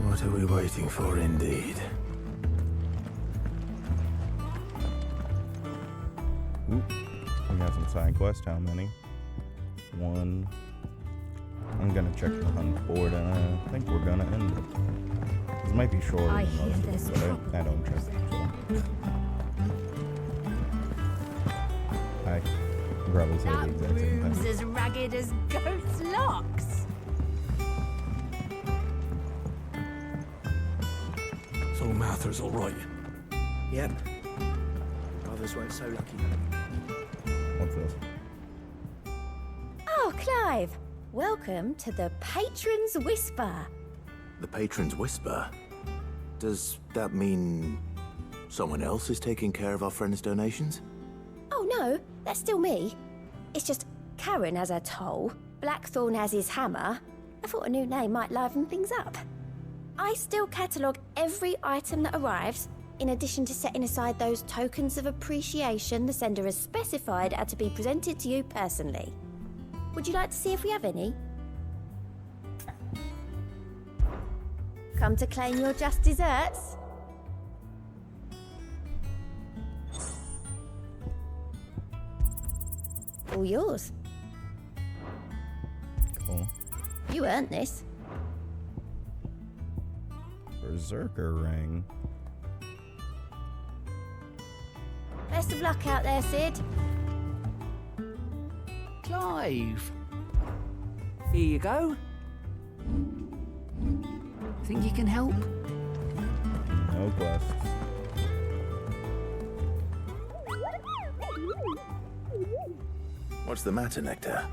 What are we waiting for, indeed? Oop. We got some side quests. How many? 1. I'm gonna check the hunt board, and I think we're gonna end it. This might be shorter I than hear most there's of them, but I don't check them, so. I can probably say the exact same Room's thing. as ragged as goat's locks. So Mather's all right. Yep. Others weren't so lucky. What's this? Oh, Clive. Welcome to the Patron's Whisper. The Patron's Whisper? Does that mean someone else is taking care of our friend's donations? Oh, no, that's still me. It's just Karen has her toll, Blackthorn has his hammer. I thought a new name might liven things up. I still catalogue every item that arrives, in addition to setting aside those tokens of appreciation the sender has specified are to be presented to you personally. Would you like to see if we have any? Come to claim your just desserts? All yours. Cool. You earned this. Berserker ring. Best of luck out there, Sid. Clive. Here you go. Think you can help? No quests. What's the matter, Nectar?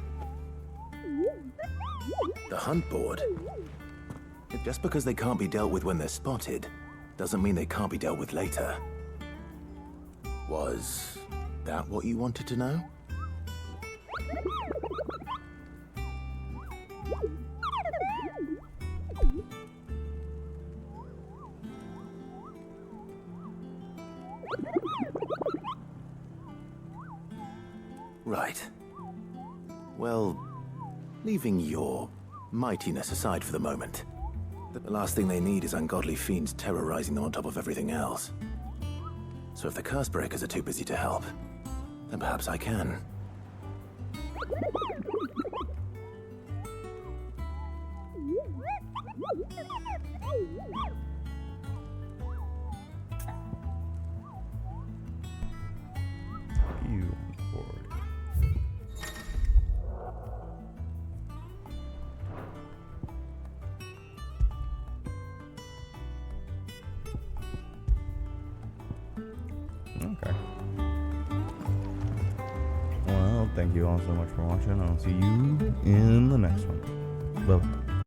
The hunt board? Just because they can't be dealt with when they're spotted, doesn't mean they can't be dealt with later. Was that what you wanted to know? Right. Well, leaving your mightiness aside for the moment, the last thing they need is ungodly fiends terrorizing them on top of everything else. So if the curse breakers are too busy to help, then perhaps I can. You board. Okay. Well, thank you all so much for watching. I'll see you in the next one. Bye.